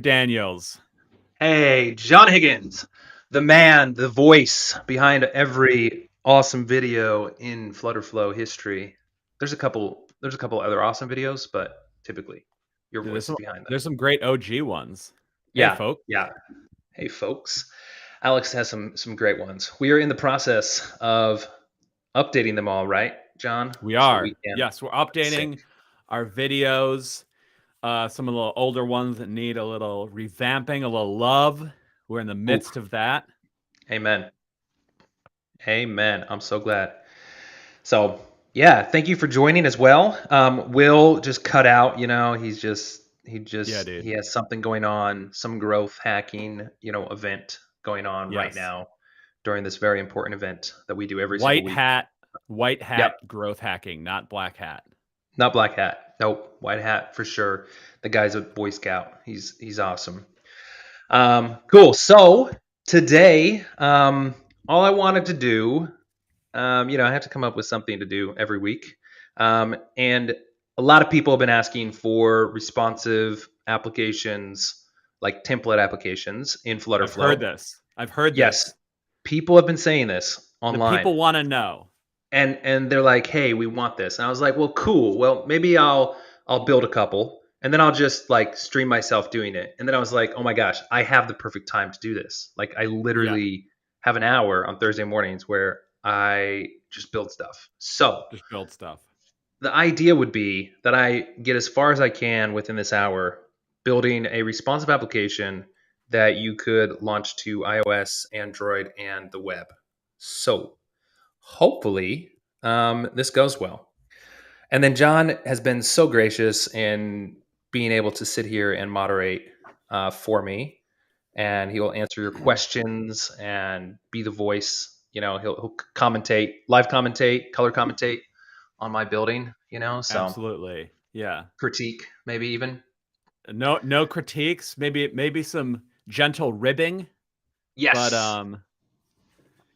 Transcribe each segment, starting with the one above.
Daniels. Hey, John Higgins, the man, the voice behind every awesome video in FlutterFlow history. There's a couple other awesome videos, but typically your Dude, voice is behind them. there's some great OG ones. Hey, Yeah, folks. yeah. Hey, folks. Alex has some great ones. We are in the process of updating them all, right, John? We So are. we can. Yes, we're Sick. updating our videos. Some of the older ones that need a little revamping, a little love. We're in the Ooh, midst of that. amen. Amen. I'm so glad. So yeah, thank you for joining as well. Will just cut out, Yeah, dude. he has something going on, some growth hacking, event going on right Yes. now during this very important event that we do every single White week. hat, Yep, growth hacking, not black hat. not black hat. Nope, white hat for sure. The guy's a Boy Scout. He's awesome. Cool. So today, all I wanted to do, I have to come up with something to do every week. And a lot of people have been asking for responsive applications, like template applications in I've heard FlutterFlow. this. I've heard Yes, this. people have been saying this The online. people want to know. And they're like, "Hey, we want this." And I was like, "Well, cool. Well, maybe I'll build a couple and then I'll just like stream myself doing it." And then I was like, "Oh my gosh, I have the perfect time to do this." Like I Yeah, literally have an hour on Thursday mornings where I just build stuff. So, just build stuff. the idea would be that I get as far as I can within this hour building a responsive application that you could launch to iOS, Android, and the web. So, hopefully, this goes well. And then John has been so gracious in being able to sit here and moderate for me, and he will answer your questions and be the voice. He'll commentate, live commentate, color commentate on my building. So Absolutely. Yeah. critique maybe even. No critiques. Maybe some gentle ribbing, but Yes,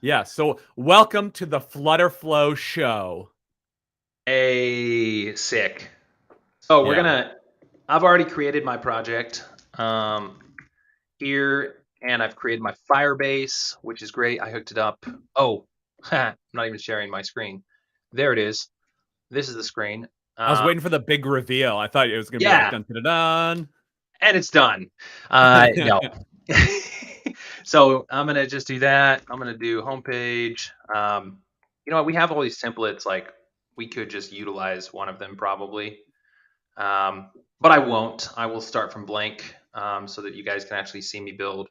yeah. So welcome to the FlutterFlow show. a sick. So we're Yeah. gonna. I've already created my project. Here, and I've created my Firebase, which is great. I hooked it up. Oh, I'm not even sharing my screen. There it is. This is the screen. I was waiting for the big reveal. I thought it was gonna be like Yeah, dun dun dun. and it's done. No. So I'm gonna just do that. I'm gonna do homepage. You know what? We have all these templates. Like we could just utilize one of them probably, but I won't. I will start from blank so that you guys can actually see me build.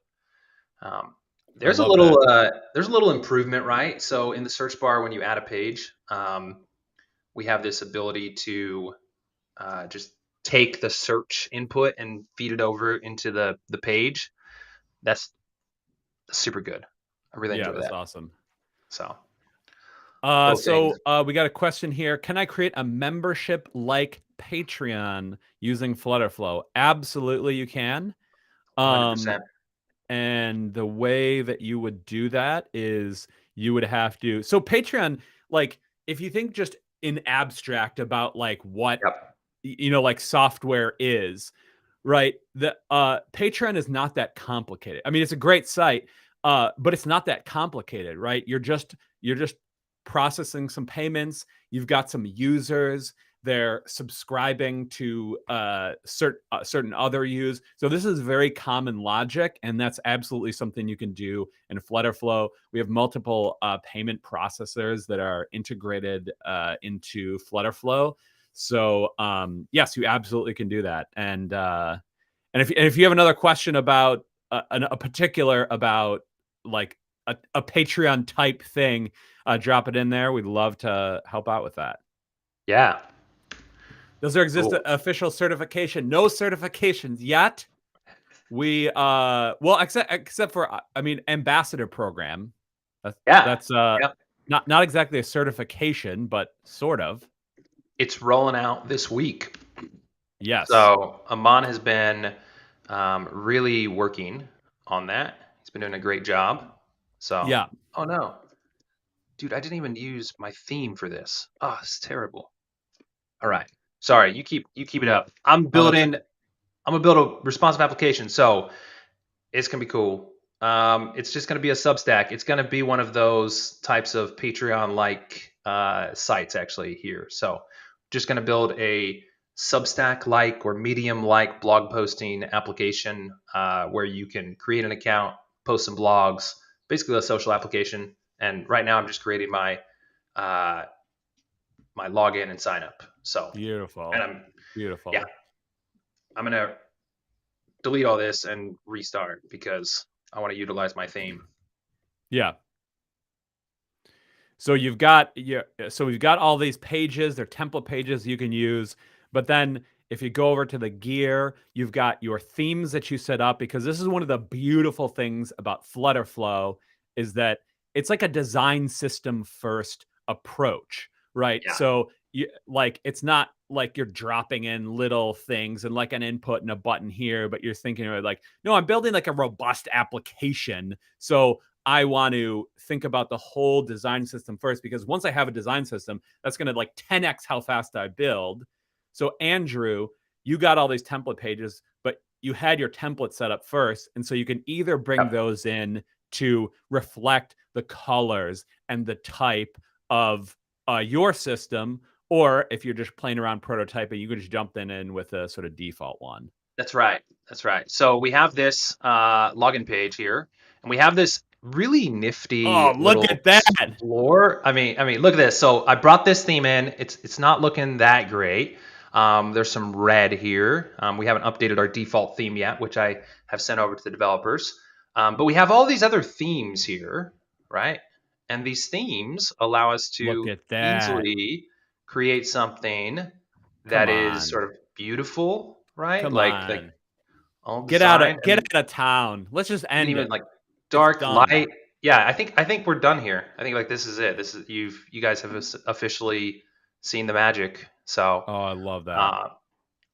Um, I there's a love that. little improvement, right? So in the search bar, when you add a page, we have this ability to just take the search input and feed it over into the page. That's super good. I really Yeah, enjoy that's that. awesome. So little things. We got a question here. Can I create a membership like Patreon using FlutterFlow? Absolutely, you can. Um, 100%. and the way that you would do that is you would have to. So Patreon, like, if you think just in abstract about like what Yep. like software is, right? The Patreon is not that complicated. I mean, it's a great site, but it's not that complicated, right? You're just processing some payments. You've got some users. They're subscribing to certain other use. So this is very common logic, and that's absolutely something you can do in FlutterFlow. We have multiple payment processors that are integrated into FlutterFlow. So yes, you absolutely can do that. And if you have another question about a particular about like a Patreon type thing, drop it in there. We'd love to help out with that. Yeah. Does there exist an Cool. official certification? No certifications yet. We well, except for I mean, ambassador program. Yeah. That's Yep. not exactly a certification, but sort of. It's rolling out this week. Yes. So Amon has been really working on that. He's been doing a great job. So, Yeah. oh no, dude, I didn't even use my theme for this. Oh, it's terrible. All right, sorry. You keep it up. I'm Oh, that's building. I'm gonna build a responsive application. So it's gonna be cool. It's just gonna be a Substack. It's gonna be one of those types of Patreon-like sites actually here. So just gonna build a Substack-like or Medium-like blog posting application where you can create an account, post some blogs, basically a social application. And right now I'm just creating uh, my login and sign up. So, and Beautiful. yeah, Beautiful. I'm gonna delete all this and restart because I want to utilize my theme. Yeah. So you've got so we've got all these pages, they're template pages you can use, but then if you go over to the gear, you've got your themes that you set up because this is one of the beautiful things about FlutterFlow is that it's like a design system first approach, right? Yeah, So you like it's not like you're dropping in little things and like an input and a button here, but you're thinking like, no, I'm building like a robust application. So I want to think about the whole design system first because once I have a design system, that's going to like 10x how fast I build. So Andrew, you got all these template pages, but you had your template set up first, and so you can either bring yep, those in to reflect the colors and the type of your system, or if you're just playing around prototyping, you can just jump in with a sort of default one. that's right. That's right. So we have this login page here, and we have this really nifty Oh, look little at that! explore. I mean, look at this. So I brought this theme in. It's not looking that great. There's some red here. We haven't updated our default theme yet, which I have sent over to the developers. But we have all these other themes here, right? And these themes allow us Look to at that! easily create something Come that is on, sort of beautiful, right? come Like on. all design, Get and out of town. Let's just you can end even it. like It's dark, done. light. Yeah, I think we're done here. I think like this is it. This is you guys have officially seen the magic. So, Oh, I love that. uh,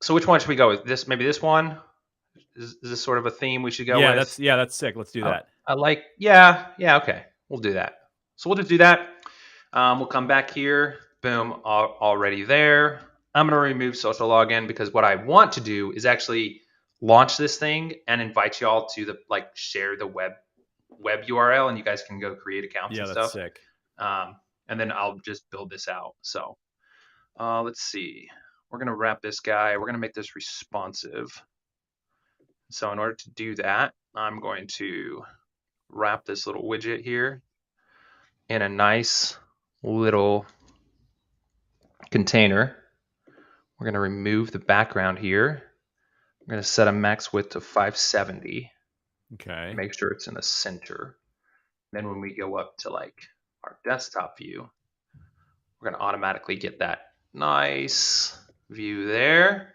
so which one should we go with? This maybe this one is this sort of a theme we should go Yeah, with? that's sick. Let's do I, that. I like yeah okay, we'll do that. So we'll just do that. We'll come back here. Boom, already there. I'm gonna remove social login because what I want to do is actually launch this thing and invite y'all to the like share the web URL, and you guys can go create accounts Yeah, and that's stuff. sick. Um, and then I'll just build this out. So let's see. We're gonna wrap this guy. We're gonna make this responsive. So in order to do that, I'm going to wrap this little widget here in a nice little container. We're going to remove the background here. I'm going to set a max width to 570. Okay. Make sure it's in the center. Then when we go up to like our desktop view, we're going to automatically get that nice view there.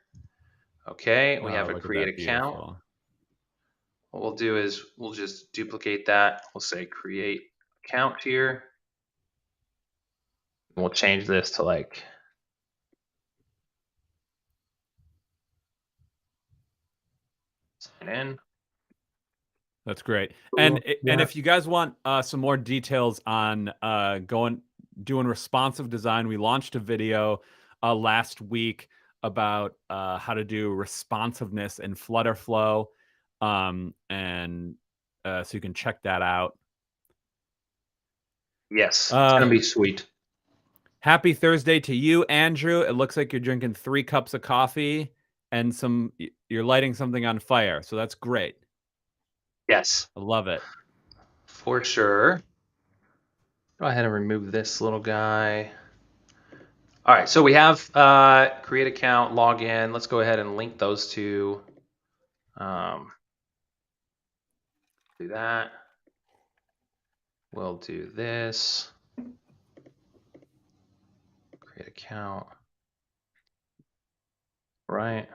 Okay, we Oh, have a look at create that. account. Beautiful. What we'll do is we'll just duplicate that. We'll say create account here. And we'll change this to like sign in. That's great. Cool. And Yeah. if you guys want some more details on doing responsive design, we launched a video last week about how to do responsiveness in FlutterFlow, and so you can check that out. Yes, it's Uh, gonna be sweet. Happy Thursday to you, Andrew. It looks like you're drinking 3 cups of coffee and you're lighting something on fire. So that's great. Yes, I love it. for sure. Go ahead and remove this little guy. All right, so we have create account, login. Let's go ahead and link those two. Um, do that. We'll do this. Create account. Right.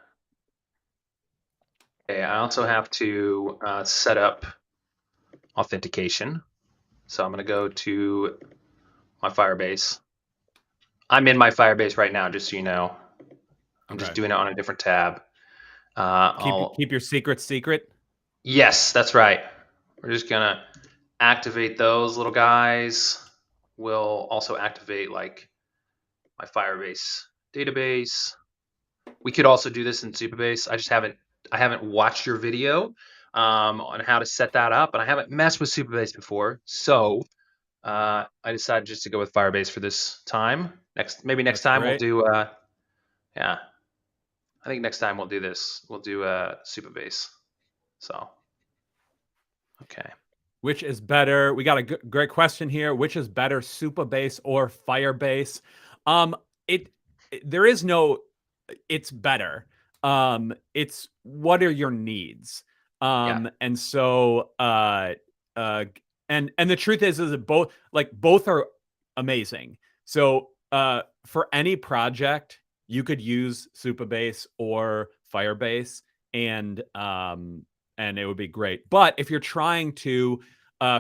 Okay, I also have to set up authentication. So I'm going to go to my Firebase. I'm in my Firebase right now, just so you know. I'm just Okay. doing it on a different tab. I'll Keep your secrets secret. Yes, that's right. We're just gonna activate those little guys. We'll also activate like my Firebase database. We could also do this in Supabase. I just haven't haven't watched your video on how to set that up, and I haven't messed with Supabase before, so I decided just to go with Firebase for this time. Maybe next That's time we'll great. do yeah. I think next time we'll do this. We'll do Supabase. So okay. Which is better? We got a great question here. Which is better, Supabase or Firebase? Um, it there is no. It's better. It's what are your needs? Yeah. And so uh, and the truth is that both are amazing. So for any project, you could use Supabase or Firebase, and it would be great. But if you're trying to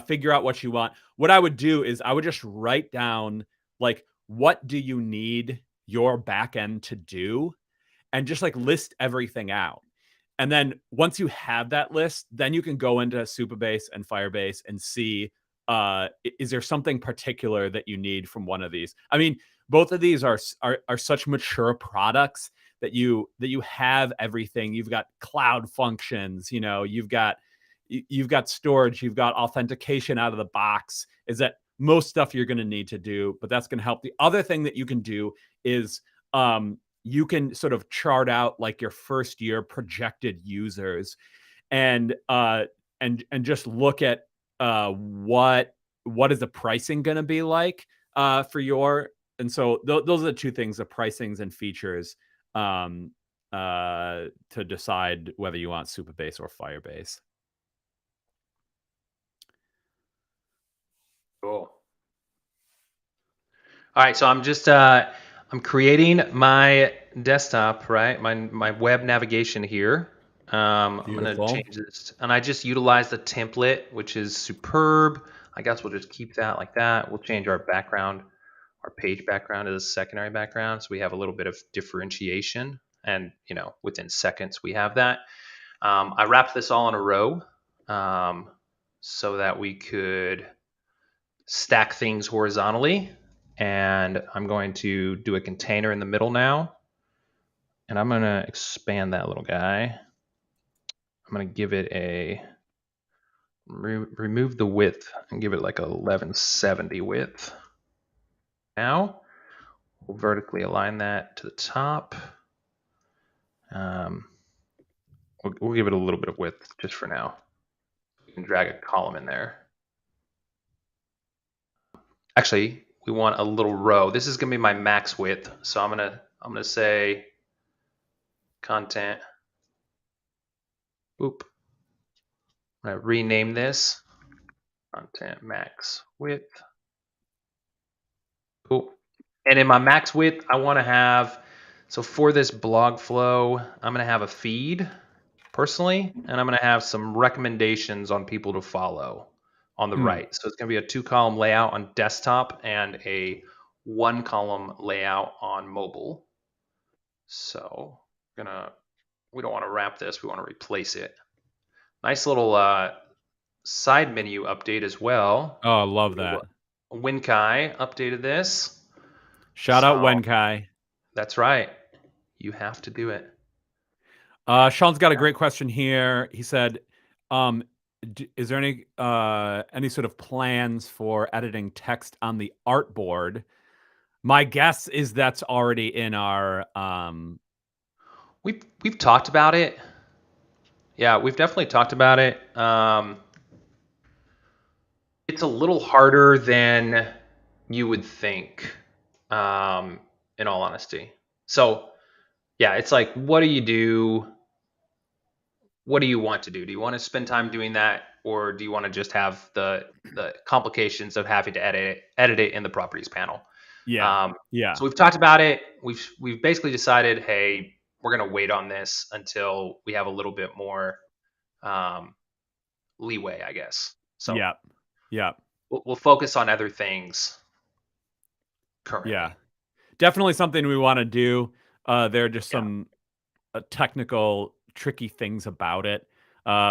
figure out what you want, what I would do is I would just write down like what do you need your backend to do, and just like list everything out. And then once you have that list, then you can go into Supabase and Firebase and see is there something particular that you need from one of these. I mean, both of these are such mature products that you have everything. You've got cloud functions, you've got storage, you've got authentication out of the box. Is that most stuff you're going to need to do, but that's going to help. The other thing that you can do is you can sort of chart out like your first year projected users, and just look at what is the pricing going to be like for your. And so those are the two things: the pricings and features, to decide whether you want Supabase or Firebase. Cool. All right, so I'm just I'm creating my desktop, right? My web navigation here. I'm gonna Beautiful. change this, and I just utilize the template, which is superb. I guess we'll just keep that like that. We'll change our background, our page background as a secondary background, so we have a little bit of differentiation. And within seconds we have that. I wrapped this all in a row so that we could stack things horizontally. And I'm going to do a container in the middle now. And I'm going to expand that little guy. I'm going to give it a remove the width and give it like a 1170 width. Now we'll vertically align that to the top. We'll give it a little bit of width just for now. We can drag a column in there. Actually, we want a little row. This is going to be my max width, so I'm gonna say content. Oop. I'm gonna rename this content max width. Cool. And in my max width, I want to have, so for this blog flow, I'm gonna have a feed personally, and I'm gonna have some recommendations on people to follow on the right. So it's gonna be a 2-column layout on desktop and a 1-column layout on mobile. So we don't want to wrap this, we want to replace it. Nice little side menu update as well. Oh, I love that. Winkai updated this. Shout out Wenkai. That's right. You have to do it. Sean's got a great question here. He said, is there any sort of plans for editing text on the artboard? My guess is that's already in our We've talked about it. Yeah, we've definitely talked about it. It's a little harder than you would think, in all honesty. So yeah, it's like, what do you do? What do you want to do? Do you want to spend time doing that, or do you want to just have the complications of having to edit it in the properties panel? yeah. So we've talked about it. We've basically decided, hey, we're gonna wait on this until we have a little bit more leeway, I guess. So yeah. We'll focus on other things currently. Yeah, definitely something we want to do. There are just some technical, tricky things about it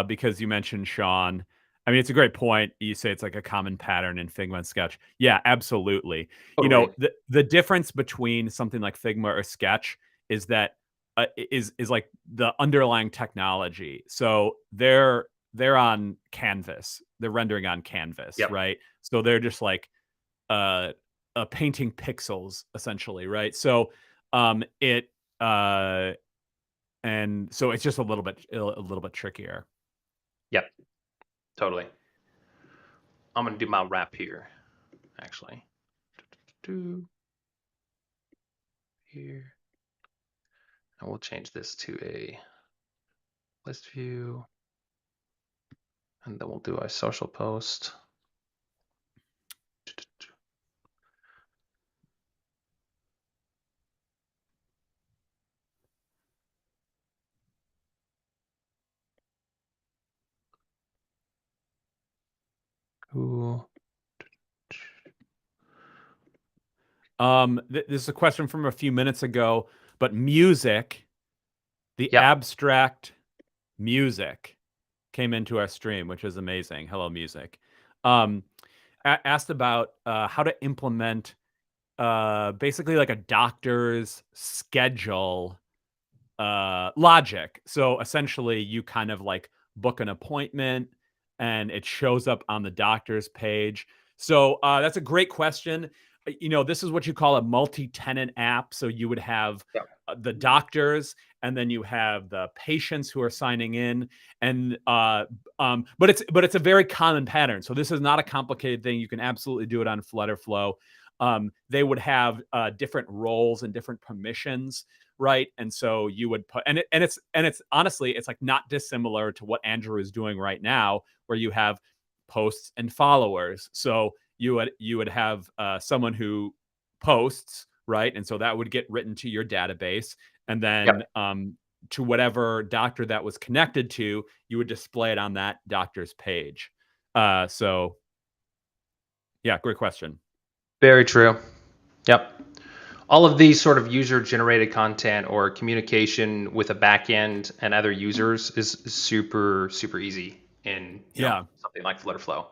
because you mentioned Sean. I mean, it's a great point. You say it's like a common pattern in Figma and Sketch. Yeah, absolutely. Totally. The difference between something like Figma or Sketch is that is like the underlying technology. So they're on canvas. They're rendering on canvas, Yep. right? So they're just like painting pixels essentially, right? So it and so it's just a little bit trickier. Yep. Totally. I'm gonna do my wrap here, actually. Do here, and we'll change this to a list view, and then we'll do a social post. Cool. This is a question from a few minutes ago, but music, the Yep. abstract music came into our stream, which is amazing. Hello, music. Asked about how to implement basically like a doctor's schedule logic. So essentially, you kind of like book an appointment and it shows up on the doctor's page. So that's a great question. You know, this is what you call a multi-tenant app. So you would have Yep. the doctors, and then you have the patients who are signing in, and but it's a very common pattern. So this is not a complicated thing. You can absolutely do it on FlutterFlow. They would have different roles and different permissions, right? And so you would put, and it's honestly, it's like not dissimilar to what Andrew is doing right now, where you have posts and followers. So you would have someone who posts, right? And so that would get written to your database, and then to whatever doctor that was connected to, you would display it on that doctor's page. So yeah, great question. Very true. Yep. All of these sort of user-generated content or communication with a backend and other users is super, super easy in something like FlutterFlow.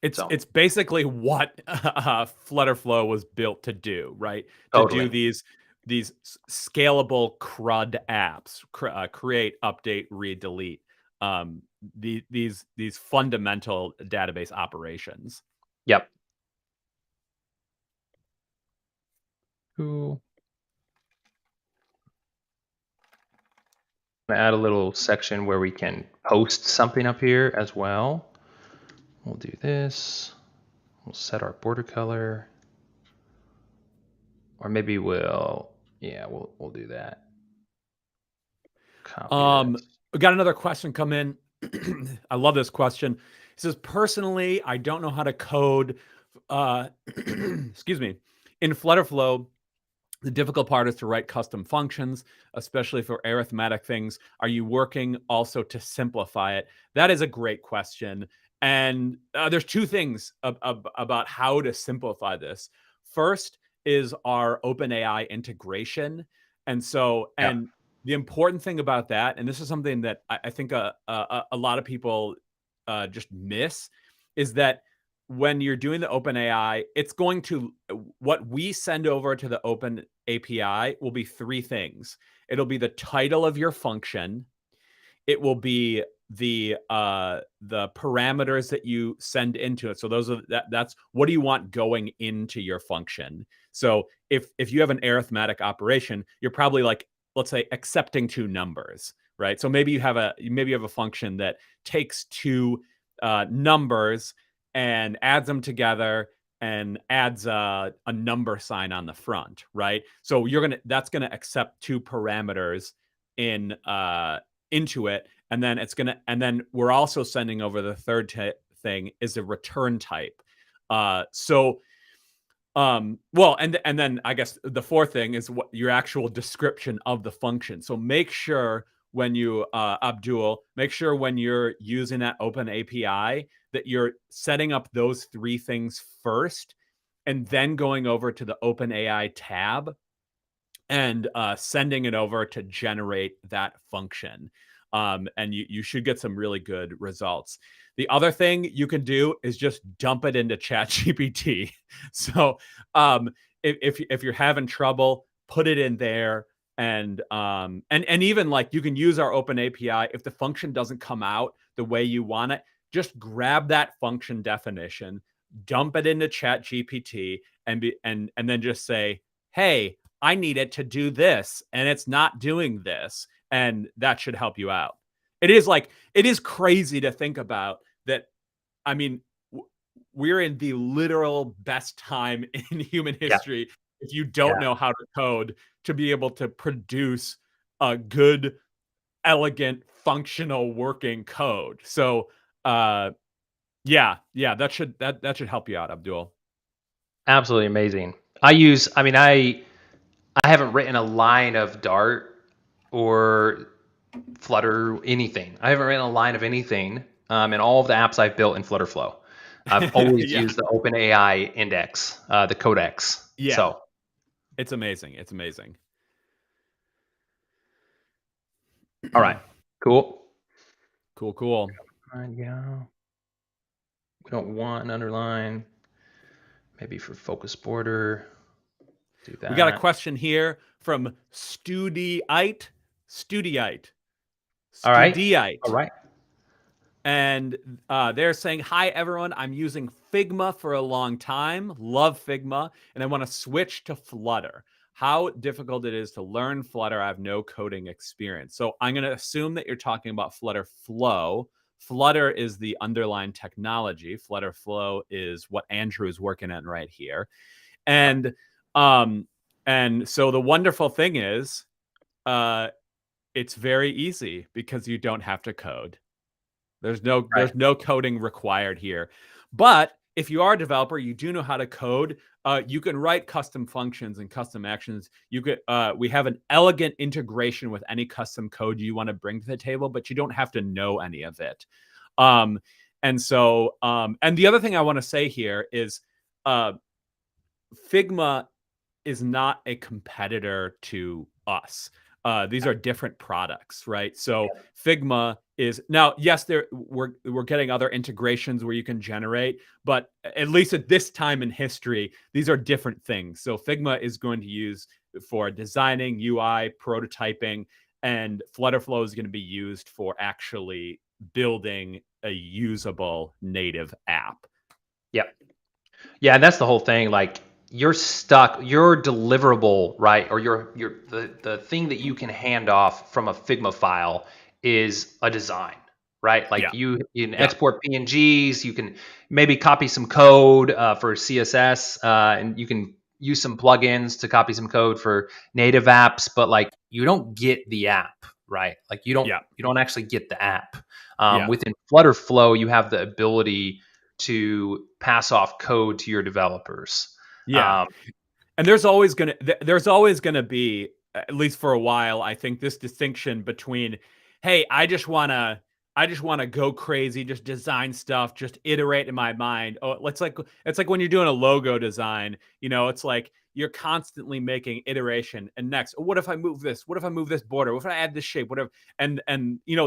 It's basically what FlutterFlow was built to do, right? Totally. To do these scalable CRUD apps, create, update, read, delete. These fundamental database operations. Yep. Cool. I'm gonna add a little section where we can post something up here as well. We'll do this. We'll set our border color. Or maybe we'll do that. Copy this. We got another question come in. I love this question. It says, personally, I don't know how to code, excuse me, in FlutterFlow. The difficult part is to write custom functions, especially for arithmetic things. Are you working also to simplify it? That is a great question. And there's two things about how to simplify this. First is our OpenAI integration. And so, and the important thing about that, and this is something that I think a lot of people just miss, is that when you're doing the OpenAI, it's going to, what we send over to the Open API will be three things. It'll be the title of your function. It will be the parameters that you send into it. So those are that's what do you want going into your function. So if you have an arithmetic operation, you're probably like, let's say, accepting two numbers, right? So maybe you have a function that takes two numbers and adds them together and adds a number sign on the front, right? So that's gonna accept two parameters into it, and then we're also sending over the third thing is a return type. Well, and then I guess the fourth thing is what your actual description of the function. So make sure when you Abdul, make sure when you're using that Open API that you're setting up those three things first, and then going over to the OpenAI tab and sending it over to generate that function. And you should get some really good results. The other thing you can do is just dump it into ChatGPT. So if you're having trouble, put it in there. And even like you can use our open API. If the function doesn't come out the way you want it, just grab that function definition, dump it into Chat GPT, and then just say, hey, I need it to do this, and it's not doing this. And that should help you out. It is crazy to think about that. I mean, we're in the literal best time in human Yeah. history if you don't Yeah. know how to code to be able to produce a good, elegant, functional, working code. So, yeah, that should help you out, Abdul. Absolutely amazing. I haven't written a line of Dart or Flutter, anything. I haven't written a line of anything in all of the apps I've built in FlutterFlow. I've always Yeah, used the OpenAI index, the codex. yeah, So, it's amazing. It's amazing. all right, cool. Cool. Yeah, we don't want an underline. Maybe for focus border, do We got a that. question here from Studiite. All right, all Studiite. right. And they're saying, hi, everyone. I'm using Figma for a long time. Love Figma. And I want to switch to Flutter. How difficult it is to learn Flutter. I have no coding experience. So I'm going to assume that you're talking about FlutterFlow. Flutter is the underlying technology. FlutterFlow is what Andrew is working on right here. And so the wonderful thing is it's very easy because you don't have to code. There's Right. no coding required here. But if you are a developer, you do know how to code. You can write custom functions and custom actions. We have an elegant integration with any custom code you want to bring to the table, but you don't have to know any of it. And the other thing I want to say here is Figma is not a competitor to us. These are different products, right? So Figma is now, yes, we're getting other integrations where you can generate, but at least at this time in history, these are different things. So Figma is going to use for designing UI, prototyping, and FlutterFlow is going to be used for actually building a usable native app. Yep. Yeah, and that's the whole thing. Like you're stuck, your deliverable, right? Or the thing that you can hand off from a Figma file is a design, right? Yeah, Like you can yeah, export PNGs, you can maybe copy some code for CSS, and you can use some plugins to copy some code for native apps, but like you don't get the app, right? Like yeah, you don't actually get the app. yeah, Within FlutterFlow, you have the ability to pass off code to your developers. yeah. Um, And there's always gonna be, at least for a while, I think, this distinction between, hey, I just wanna go crazy, just design stuff, just iterate in my mind. Oh, it's like when you're doing a logo design, it's like you're constantly making iteration and next. What if I move this? What if I move this border? What if I add this shape? Whatever. And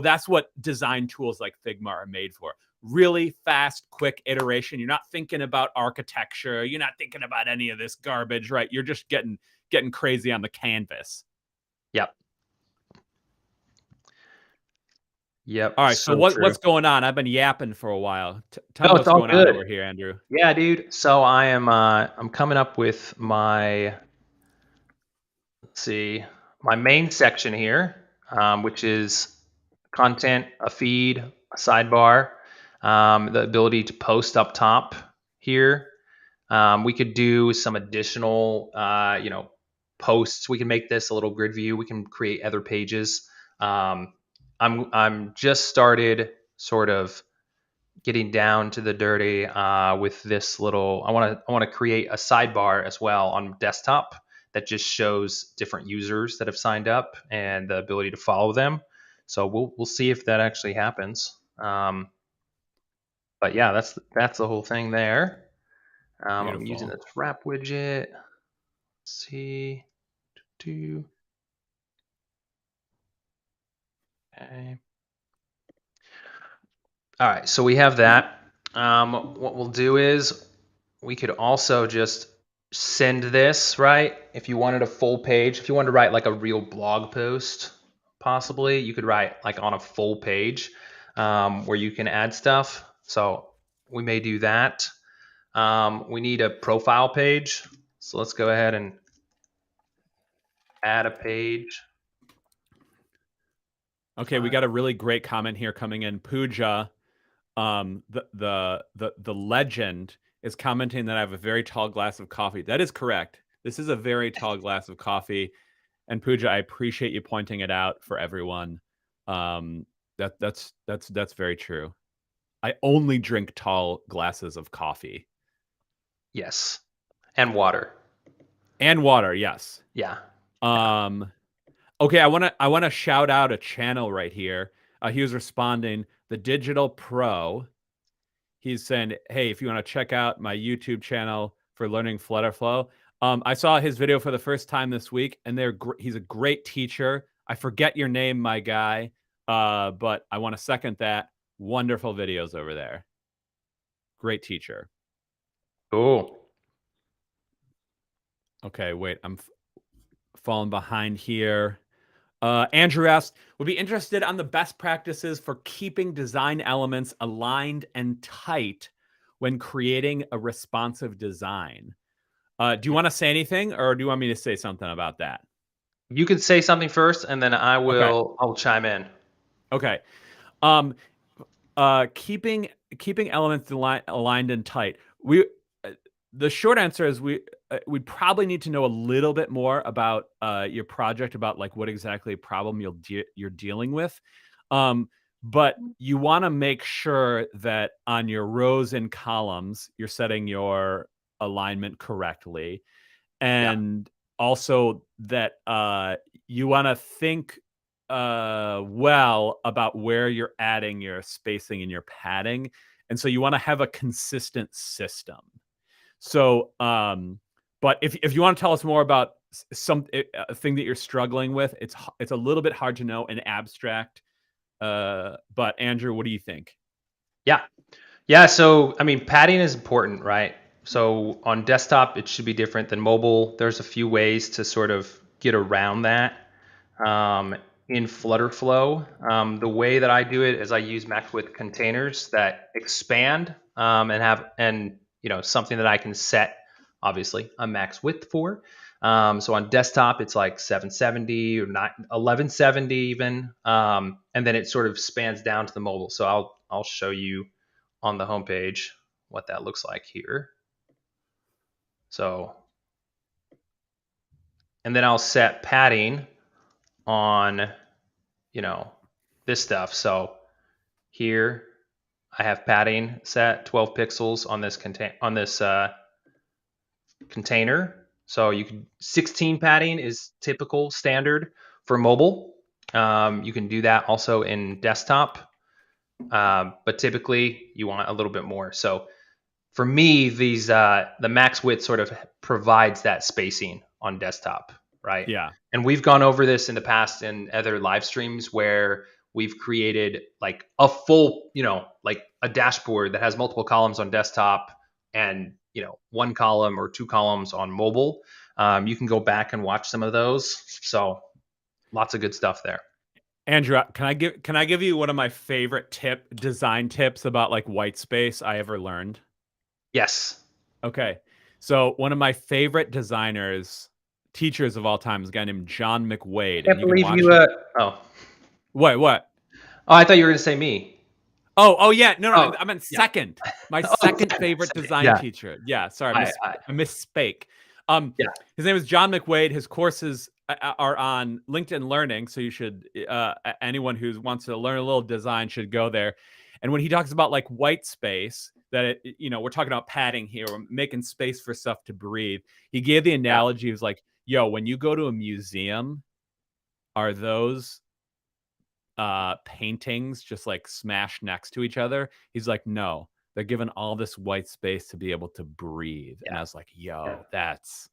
that's what design tools like Figma are made for. Really fast, quick iteration. You're not thinking about architecture. You're not thinking about any of this garbage, right? You're just getting crazy on the canvas. yep. Yep. All right. So So true. what's going on? I've been yapping for a while. Tell me No, it's what's all going on good. over here, Andrew. Yeah, dude. So I'm coming up with my, let's see, my main section here, which is content, a feed, a sidebar, the ability to post up top here. We could do some additional, posts. We can make this a little grid view. We can create other pages. I'm just started sort of getting down to the dirty with this little. I want to create a sidebar as well on desktop that just shows different users that have signed up and the ability to follow them. So we'll see if that actually happens. But yeah, that's the whole thing there. I'm using Beautiful. this wrap widget. Let's see. Do okay. All right, so we have that. What we'll do is we could also just send this, right? If you wanted a full page, if you wanted to write like a real blog post, possibly, you could write like on a full page where you can add stuff. So we may do that. We need a profile page. So let's go ahead and add a page. Okay, we got a really great comment here coming in. Pooja, the legend is commenting that I have a very tall glass of coffee. That is correct. This is a very tall glass of coffee. And Pooja, I appreciate you pointing it out for everyone. That's very true. I only drink tall glasses of coffee. Yes. And water. And water, yes. Yeah. Okay, I want to shout out a channel right here. He was responding, the Digital Pro. He's saying, "Hey, if you want to check out my YouTube channel for learning FlutterFlow." I saw his video for the first time this week, and he's a great teacher. I forget your name, my guy, but I want to second that. Wonderful videos over there. Great teacher. Cool. Okay, wait, I'm falling behind here. Andrew asked, would be interested on the best practices for keeping design elements aligned and tight when creating a responsive design. Do you want to say anything, or do you want me to say something about that? You can say something first, and then Okay. I'll chime in. Okay. Keeping elements aligned and tight. The short answer is we probably need to know a little bit more about your project, about like what exactly problem you're dealing with. But you want to make sure that on your rows and columns, you're setting your alignment correctly. And also that you want to think well about where you're adding your spacing and your padding. And so you want to have a consistent system. So, but if you want to tell us more about a thing that you're struggling with, it's a little bit hard to know in abstract. But Andrew, what do you think? Yeah. So, I mean, padding is important, right? So on desktop, it should be different than mobile. There's a few ways to sort of get around that. In FlutterFlow, the way that I do it is I use Max with containers that expand and something that I can set obviously a max width for. So on desktop, it's like 770 or 1170 even, and then it sort of spans down to the mobile. So I'll show you on the homepage what that looks like here. So, and then I'll set padding on, this stuff. So here I have padding set 12 pixels on this container. So 16 padding is typical standard for mobile. You can do that also in desktop, but typically you want a little bit more. So for me, the max width sort of provides that spacing on desktop, right? Yeah. And we've gone over this in the past in other live streams where we've created like a full, like a dashboard that has multiple columns on desktop and one column or two columns on mobile. You can go back and watch some of those. So lots of good stuff there. Andrew, can I give you one of my favorite design tips about like white space I ever learned? Yes. Okay. So one of my favorite teachers of all time is a guy named John McWade. I And can't you can believe watch you. it. Oh, What? I thought you were going to say me. Oh, yeah. No, Oh, I meant yeah. second. My Oh, second favorite design yeah. teacher. Yeah, sorry, I misspoke. Yeah. His name is John McWade. His courses are on LinkedIn Learning, so you should anyone who wants to learn a little design should go there. And when he talks about like white space, that we're talking about padding here, we're making space for stuff to breathe. He gave the analogy, he was like, "Yo, when you go to a museum, are those paintings just like smashed next to each other?" He's like, "No, they're given all this white space to be able to breathe." And I was like, "Yo, that's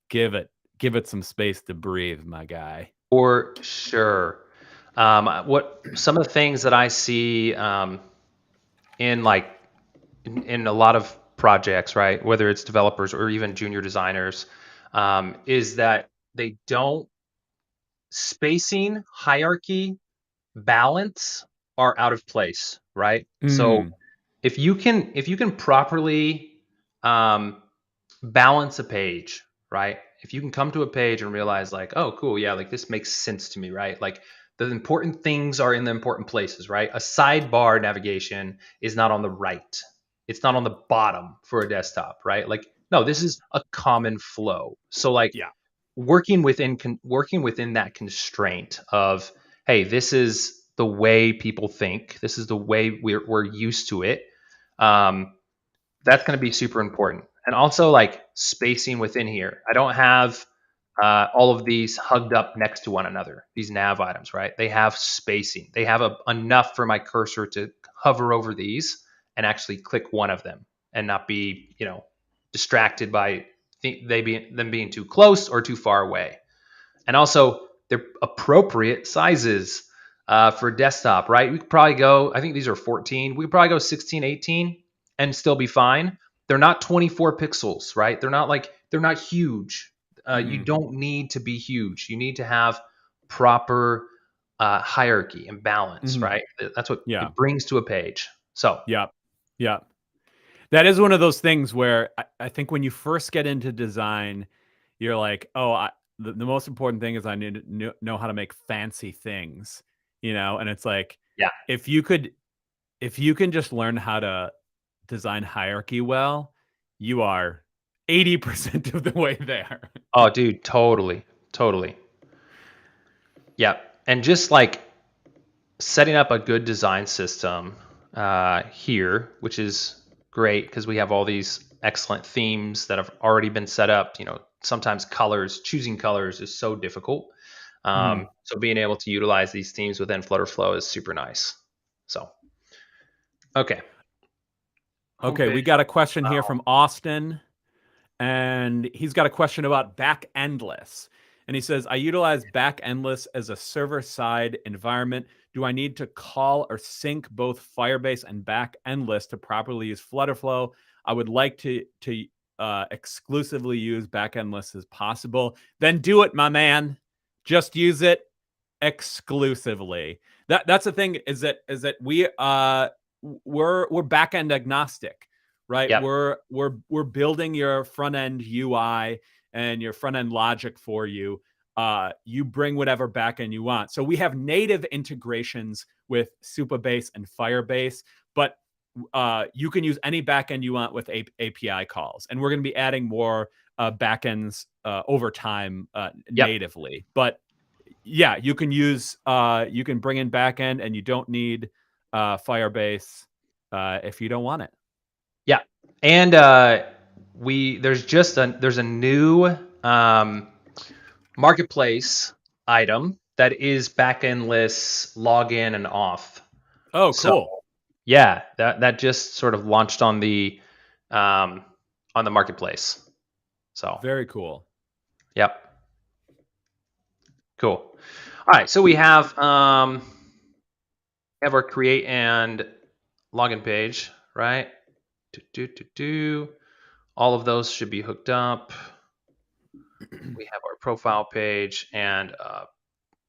give it some space to breathe, my guy." For sure. What some of the things that I see in a lot of projects, right? Whether it's developers or even junior designers, is that they don't spacing, hierarchy, balance are out of place, right? So Mm. if you can properly balance a page, right? If you can come to a page and realize like, oh, cool, yeah, like this makes sense to me, right? Like the important things are in the important places, right? A sidebar navigation is not on the right. It's not on the bottom for a desktop, right? Like, no, this is a common flow. So like Yeah. working within that constraint of, hey, this is the way people think. This is the way we're used to it. That's going to be super important. And also like spacing within here. I don't have all of these hugged up next to one another, these nav items, right? They have spacing. They have enough for my cursor to hover over these and actually click one of them and not be, distracted by them being too close or too far away. And also they're appropriate sizes for desktop, right? We could probably go, I think these are 14. We could probably go 16, 18 and still be fine. They're not 24 pixels, right? They're not huge. You Mm-mm. don't need to be huge. You need to have proper hierarchy and balance, Mm-hmm. right? That's what Yeah. it brings to a page. So, Yep. Yep. That is one of those things where I think when you first get into design, you're like, oh, the most important thing is I need to know how to make fancy things, and it's like, yeah. if you can just learn how to design hierarchy well, you are 80% of the way there. Oh, dude, totally. Totally. Yeah. And just like setting up a good design system here, which is great because we have all these excellent themes that have already been set up. Sometimes choosing colors is so difficult. Mhm. So being able to utilize these themes within FlutterFlow is super nice. So, okay. Okay, Homepage. we got a question here from Austin. And he's got a question about backendless. And he says, I utilize backendless as a server-side environment. Do I need to call or sync both Firebase and backendless to properly use FlutterFlow? I would like to exclusively use backendless as possible. Then do it, my man. Just use it exclusively. That's the thing is that we're backend agnostic, right? Yep. We're building your front end UI and your front end logic for you. You bring whatever backend you want. So we have native integrations with Supabase and Firebase, but you can use any backend you want with API calls, and we're going to be adding more backends over time Yep. natively. But yeah, you can bring in backend, and you don't need Firebase if you don't want it. Yeah. And there's a new marketplace item that is backendless login and off. Oh, So cool. yeah, that just sort of launched on the marketplace. So Very cool. yep, cool. All right, so we have our create and login page, right? All of those should be hooked up. We have our profile page and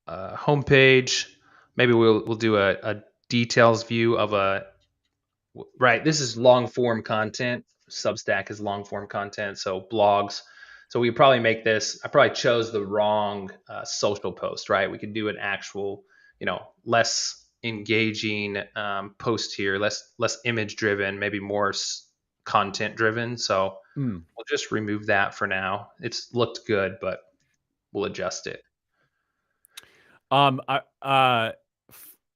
home page. Maybe we'll do a details view of right. This is long form content. Substack is long form content, so blogs. So we probably make this. I probably chose the wrong social post, right? We could do an actual, less engaging post here, less image driven, maybe more content driven. So we'll just remove that for now. It's looked good, but we'll adjust it.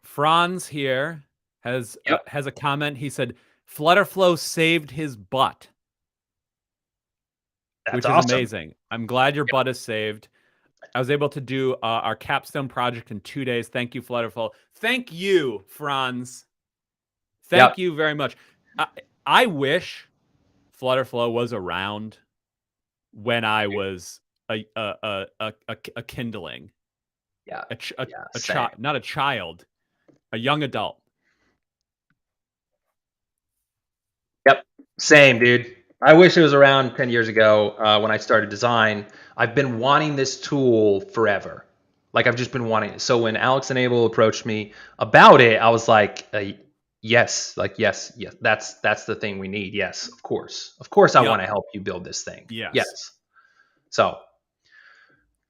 Franz here has Yep. a comment. He said Flutterflow saved his butt, That's which is awesome. amazing. I'm glad your Yep. butt is saved. I was able to do our capstone project in 2 days. Thank you, Flutterflow. Thank you, Franz. Thank Yep. you very much. I wish Flutterflow was around when I was a kindling, Yeah. a Same. child, not a child, a young adult. Yep. Same, dude. I wish it was around 10 years ago when I started design. I've been wanting this tool forever. Like I've just been wanting it. So when Alex and Abel approached me about it, I was like, yes, like yes, yes, that's the thing we need. Yes, of course, I want Yep. to help you build this thing. Yes. Yes. So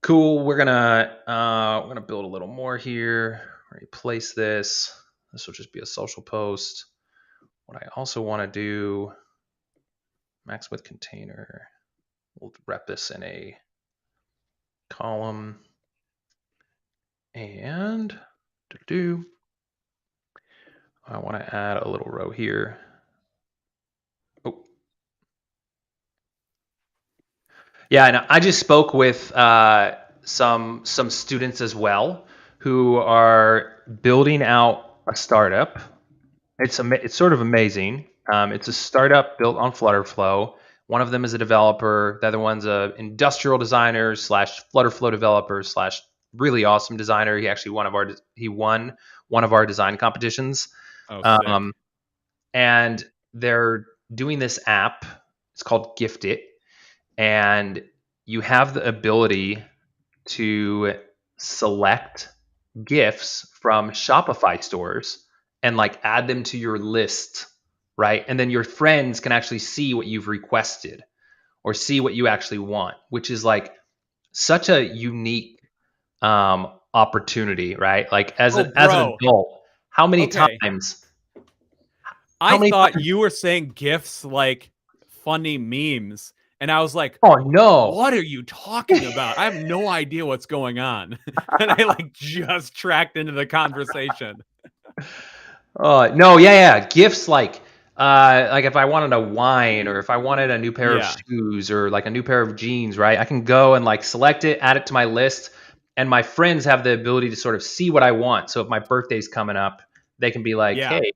cool. We're gonna build a little more here. Replace this. This will just be a social post. What I also want to do, max width container. We'll wrap this in a column and I want to add a little row here. Oh, yeah, and I just spoke with some students as well who are building out a startup. It's sort of amazing. It's a startup built on FlutterFlow. One of them is a developer. The other one's a industrial designer slash FlutterFlow developer slash really awesome designer. He won one of our design competitions. Oh, sick. Um, and they're doing this app. It's called Gift It, and you have the ability to select gifts from Shopify stores and like add them to your list, right? And then your friends can actually see what you've requested or see what you actually want, which is like such a unique opportunity, right? Like Oh, as an bro. adult, how many Okay. times? How I many thought times? you were saying GIFs like funny memes, and I was like, Oh no! what are you talking about? I have no idea what's going on. And I like just tracked into the conversation. No, yeah. Gifts like if I wanted a wine or if I wanted a new pair of Yeah. shoes or like a new pair of jeans, right? I can go and like select it, add it to my list, and my friends have the ability to sort of see what I want. So if my birthday's coming up, they can be like, Yeah. "Hey,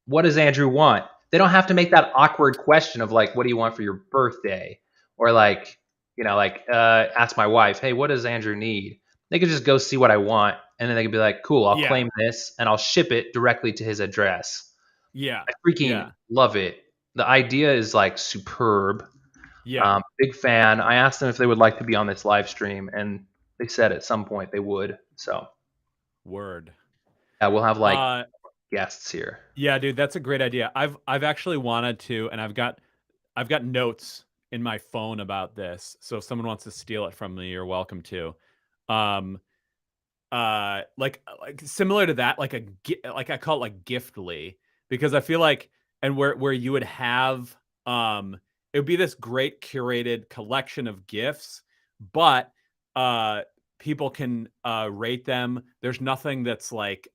what does Andrew want?" They don't have to make that awkward question of like, "What do you want for your birthday?" Or like, ask my wife, "Hey, what does Andrew need?" They could just go see what I want, and then they could be like, "Cool, I'll Yeah. claim this and I'll ship it directly to his address." Yeah. I freaking Yeah. love it. The idea is like superb. Yeah. Big fan. I asked them if they would like to be on this live stream, and they said at some point they would. So Word. yeah, we'll have like Uh guests here. yeah, dude, that's a great idea. I've actually wanted to, and I've got notes in my phone about this. So if someone wants to steal it from me, you're welcome to. Um like similar to that, like I call it like Giftly, because I feel like, and where you would have it would be this great curated collection of gifts, but uh people can rate them. There's nothing that's like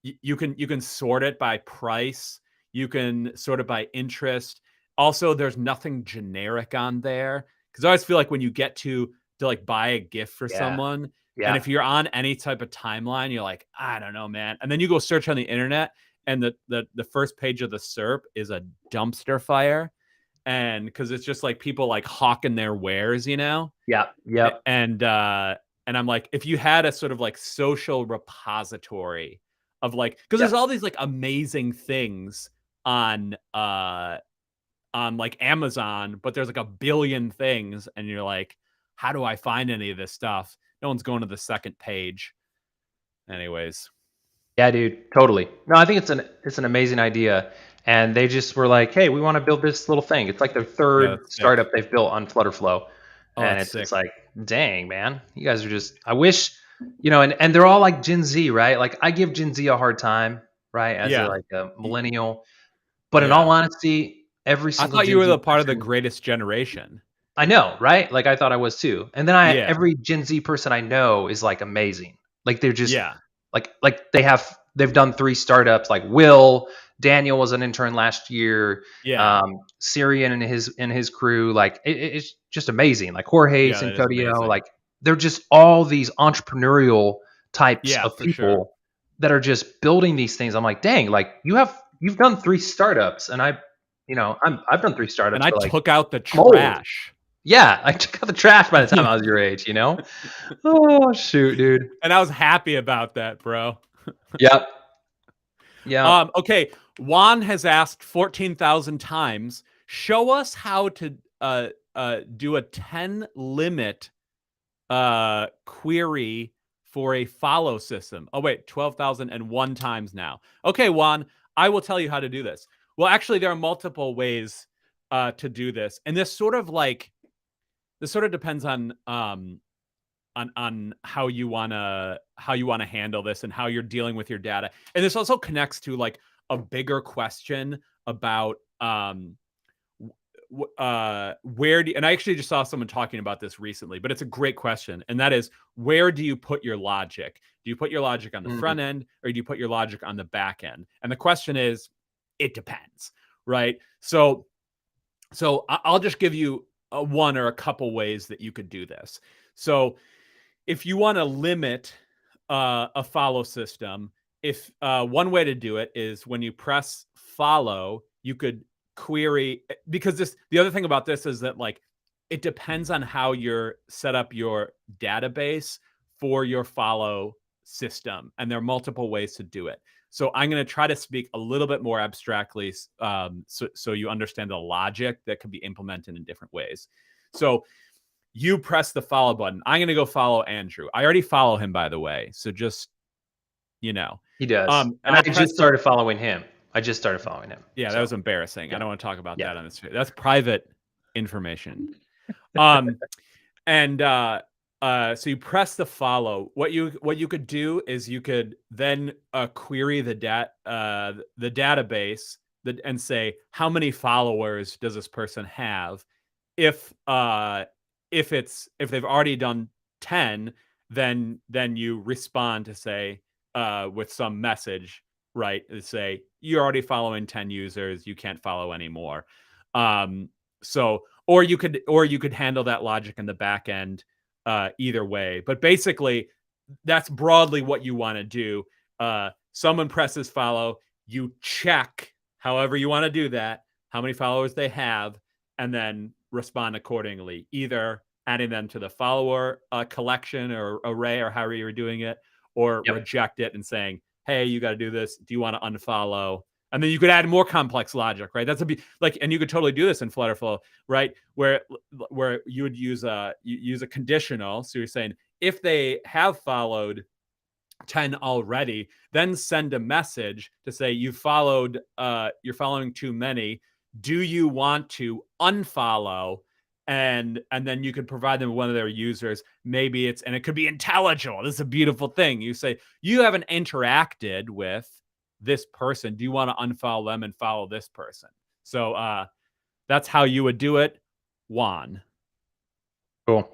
you can sort it by price, you can sort it by interest. Also, there's nothing generic on there, because I always feel like when you get to like buy a gift for Yeah, someone, and yeah, if you're on any type of timeline, you're like, I don't know, man. And then you go search on the internet, and the first page of the SERP is a dumpster fire. And because it's just like people like hawking their wares, you know? yeah, yep, And and I'm like, if you had a sort of like social repository of like, because yep, there's all these like amazing things on like Amazon, but there's like a billion things, and you're like, how do I find any of this stuff? No one's going to the second page. Anyways, yeah, dude, totally. No, I think it's an amazing idea, and they just were like, "Hey, we want to build this little thing." It's like their yeah, third that's sick. startup they've built on Flutterflow, Oh, and that's it's just sick. like, dang, man, you guys are just. I wish, and they're all like Gen Z, right? Like I give Gen Z a hard time, right, as Yeah. a Y- millennial, but in all yeah. honesty, every I single thought you Gen were Z the part of the person greatest generation. I know, right? Like I thought I was too. And then Yeah. every Gen Z person I know is like amazing. Like they're just Yeah. like they've done three startups. Like Will Daniel was an intern last year. Yeah. Syrian and his crew. Like it's just amazing. Like Jorge Yeah, that is Santodio. amazing. Like they're just all these entrepreneurial types Yeah, of for sure. people that are just building these things. I'm like, dang, like you've done three startups, and I've done three And startups, I but like took out the I'm old. trash. Yeah, I took out the trash by the time I was your age, you know? Oh, shoot, dude. And I was happy about that, bro. Yep. Yep. Okay, Juan has asked 14,000 times, show us how to do a 10 limit query for a follow system. Oh, wait, 12,001 times now. Okay, Juan, I will tell you how to do this. Well, actually, there are multiple ways to do this. And this sort of depends on how you wanna handle this and how you're dealing with your data. And this also connects to like a bigger question about where do, and I actually just saw someone talking about this recently, but it's a great question. And that is, where do you put your logic? Do you put your logic on the front end, or do you put your logic on the back end? And the question is, it depends, right? So I'll just give you one or a couple ways that you could do this. So if you want to limit a follow system, if one way to do it is when you press follow, you could query, because the other thing about this is that like it depends on how you're set up your database for your follow system, and there are multiple ways to do it. So I'm going to try to speak a little bit more abstractly, so you understand the logic that can be implemented in different ways. So you press the follow button. I'm going to go follow Andrew. I already follow him, by the way. So just, He does. And I just started following him. Yeah, that was embarrassing. Yeah. I don't want to talk about that on this. That's private information. And so you press the follow. What you could do is you could then query the database and say, how many followers does this person have? If they've already done 10, then you respond to say with some message, right? To say you're already following 10 users, you can't follow anymore. So or you could handle that logic in the back end either way. But basically, that's broadly what you want to do. Someone presses follow, you check however you want to do that, how many followers they have, and then respond accordingly, either adding them to the follower collection or array, or however you're doing it, or reject it and saying, hey, you got to do this. Do you want to unfollow? And then you could add more complex logic, right? That's and you could totally do this in FlutterFlow, right? Where you would use a conditional. So you're saying, if they have followed 10 already, then send a message to say you're following too many. Do you want to unfollow? And then you could provide them with one of their users. Maybe and it could be intelligible. This is a beautiful thing. You say, you haven't interacted with this person. Do you want to unfollow them and follow this person? So that's how you would do it, Juan. Cool.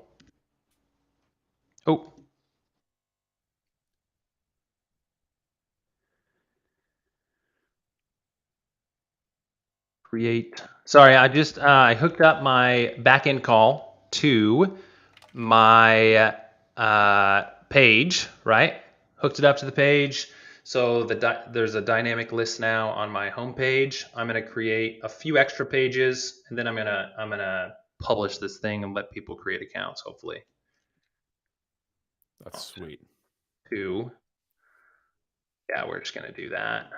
Oh. Create. Sorry, I just I hooked up my backend call to my page, right? Hooked it up to the page. So there's a dynamic list now on my home page. I'm gonna create a few extra pages, and then I'm gonna publish this thing and let people create accounts, hopefully. That's sweet. Yeah, we're just gonna do that.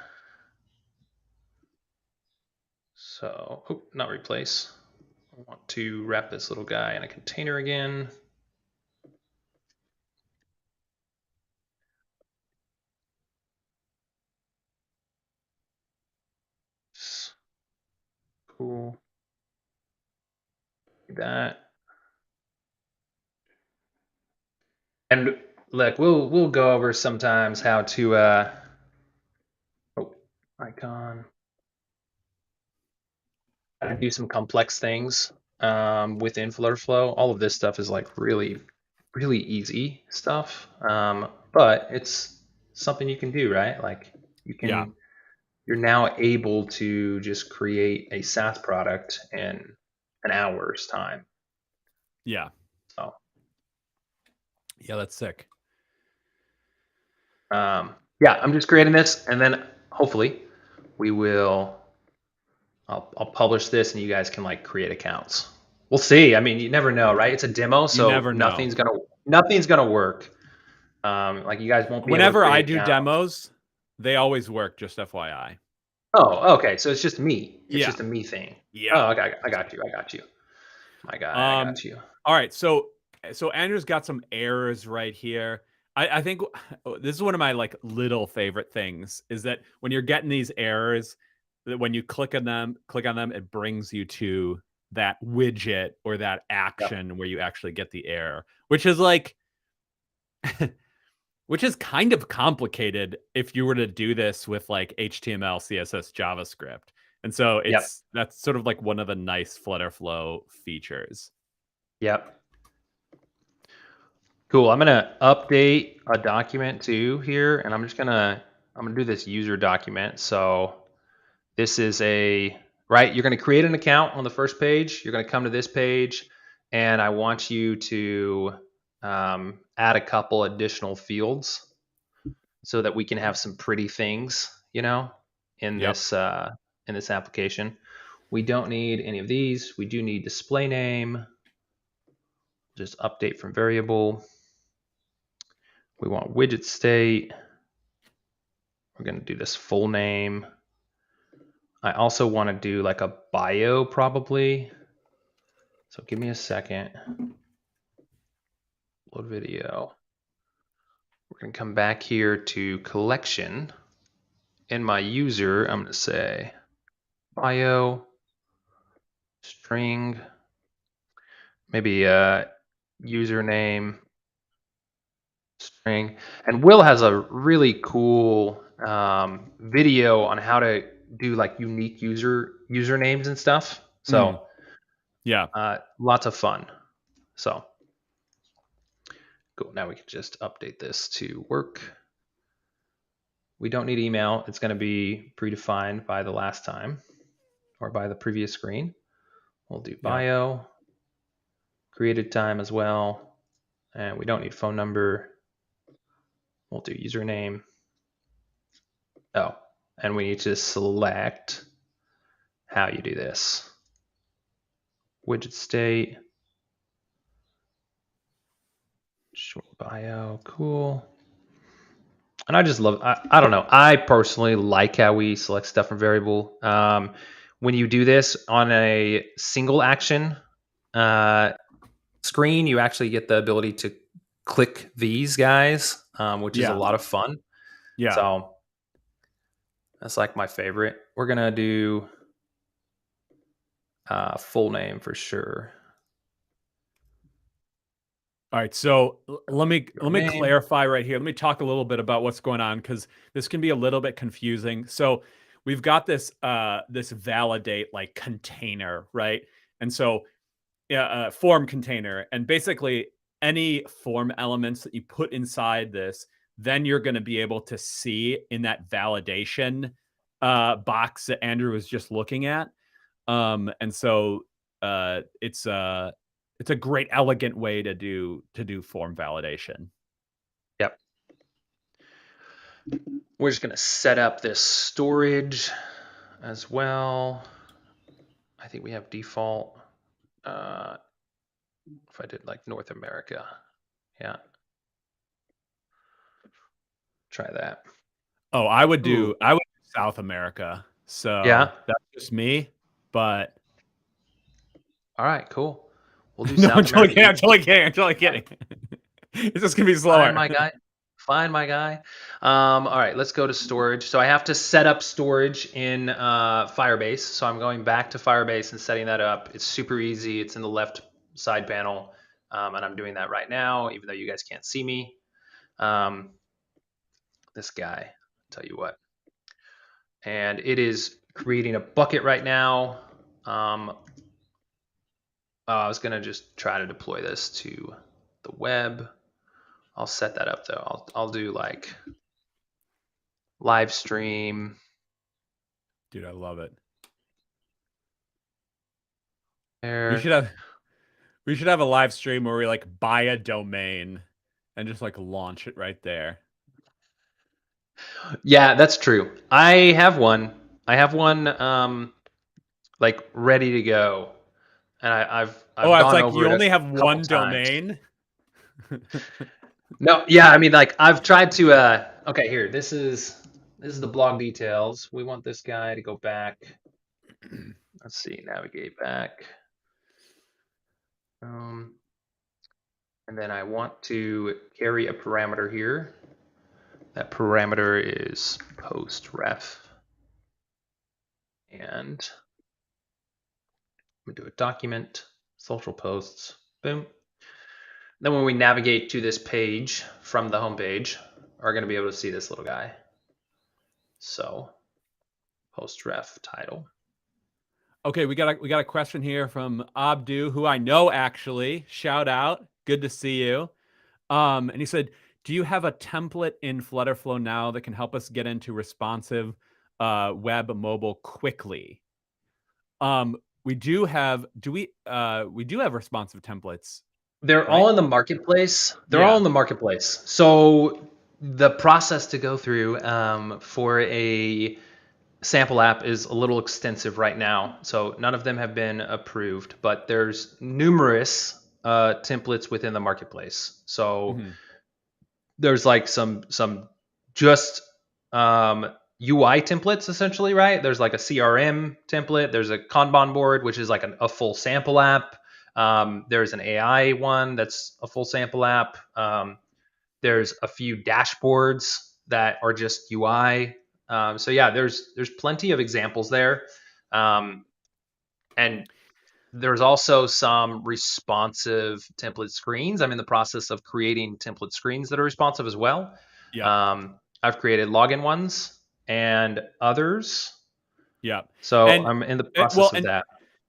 So, not replace. I want to wrap this little guy in a container again. Cool. That. And look, we'll go over sometimes how to icon. How to do some complex things within FlutterFlow. All of this stuff is like really, really easy stuff. But it's something you can do, right? Like you can you're now able to just create a SaaS product in an hour's time. Yeah. So. Yeah, that's sick. Yeah, I'm just creating this, and then hopefully I'll publish this, and you guys can like create accounts. We'll see. I mean, you never know, right? It's a demo, so nothing's gonna work. Like you guys won't be. Whenever I do demos, they always work. Just FYI. Oh, okay. So it's just me. It's Yeah. just a me thing. Yeah. Oh, okay. I got you. I got you. My guy, I got you. All right. So Andrew's got some errors right here. I think this is one of my like little favorite things is that when you're getting these errors, that when you click on them, it brings you to that widget or that Yep. action where you actually get the error, which is like which is kind of complicated if you were to do this with like HTML, CSS, JavaScript. And so Yep. that's sort of like one of the nice FlutterFlow features. Yep. Cool. I'm gonna update a document too here, and I'm gonna do this user document. So this is right. You're gonna create an account on the first page. You're gonna come to this page, and I want you to add a couple additional fields so that we can have some pretty things, in Yep. this application. We don't need any of these. We do need display name. Just update from variable. We want widget state. We're going to do this full name. I also want to do like a bio probably. So give me a second. Load video. We're going to come back here to collection. In my user, I'm going to say bio string, maybe username string. And Will has a really cool video on how to do like unique usernames and stuff. So Yeah. lots of fun. So cool. Now we can just update this to work. We don't need email. It's going to be predefined by the last time or by the previous screen. We'll do bio, created time as well. And we don't need phone number. We'll do username. Oh, and we need to select how you do this. Widget state. Short bio, cool. And I just love, I don't know. I personally like how we select stuff from variable. When you do this on a single action screen, you actually get the ability to click these guys, which is a lot of fun. Yeah. So that's like my favorite. We're going to do full name for sure. All right, so let me name. clarify right here. Let me talk a little bit about what's going on because this can be a little bit confusing. So we've got this this validate like container, right? And so form container, and basically any form elements that you put inside this, then you're going to be able to see in that validation box that Andrew was just looking at. And so it's a great, elegant way to do form validation. Yep. We're just going to set up this storage as well. I think we have default. If I did like North America, yeah. Try that. Oh, I would do South America. So yeah, that's just me. But all right, cool. We'll do no, South I'm totally America. kidding. I'm totally kidding. It's just gonna be slower. Fine, my guy. Fine, my guy. All right, let's go to storage. So I have to set up storage in Firebase. So I'm going back to Firebase and setting that up. It's super easy. It's in the left side panel, and I'm doing that right now, even though you guys can't see me. This guy, I'll tell you what. And it is creating a bucket right now. I was gonna just try to deploy this to the web. I'll set that up though. I'll do like live stream. Dude, I love it. There. We should have a live stream where we like buy a domain and just like launch it right there. Yeah, that's true. I have one. Like ready to go, and I've gone like over you it only have couple one times. domain. No, yeah, I mean like I've tried to. Okay, here. This is this is the blog details. We want this guy to go back. Let's see, navigate back. And then I want to carry a parameter here. That parameter is post ref. And I'm gonna do a document, social posts, boom. Then when we navigate to this page from the home page, we're gonna be able to see this little guy. So post ref title. Okay, we got a question here from Abdu, who I know actually. Shout out, good to see you. And he said, "Do you have a template in FlutterFlow now that can help us get into responsive web mobile quickly?" We do have. We do have responsive templates. They're Right? all in the marketplace. They're all Yeah. in the marketplace. So the process to go through for a sample app is a little extensive right now. So none of them have been approved, but there's numerous templates within the marketplace. So Mm-hmm. there's like some just UI templates essentially, right? There's like a CRM template. There's a Kanban board, which is like a full sample app. There's an AI one that's a full sample app. There's a few dashboards that are just UI. So yeah, there's plenty of examples there, and there's also some responsive template screens. I'm in the process of creating template screens that are responsive as well. Yeah. I've created login ones and others. Yeah. So And I'm in the well, process of that.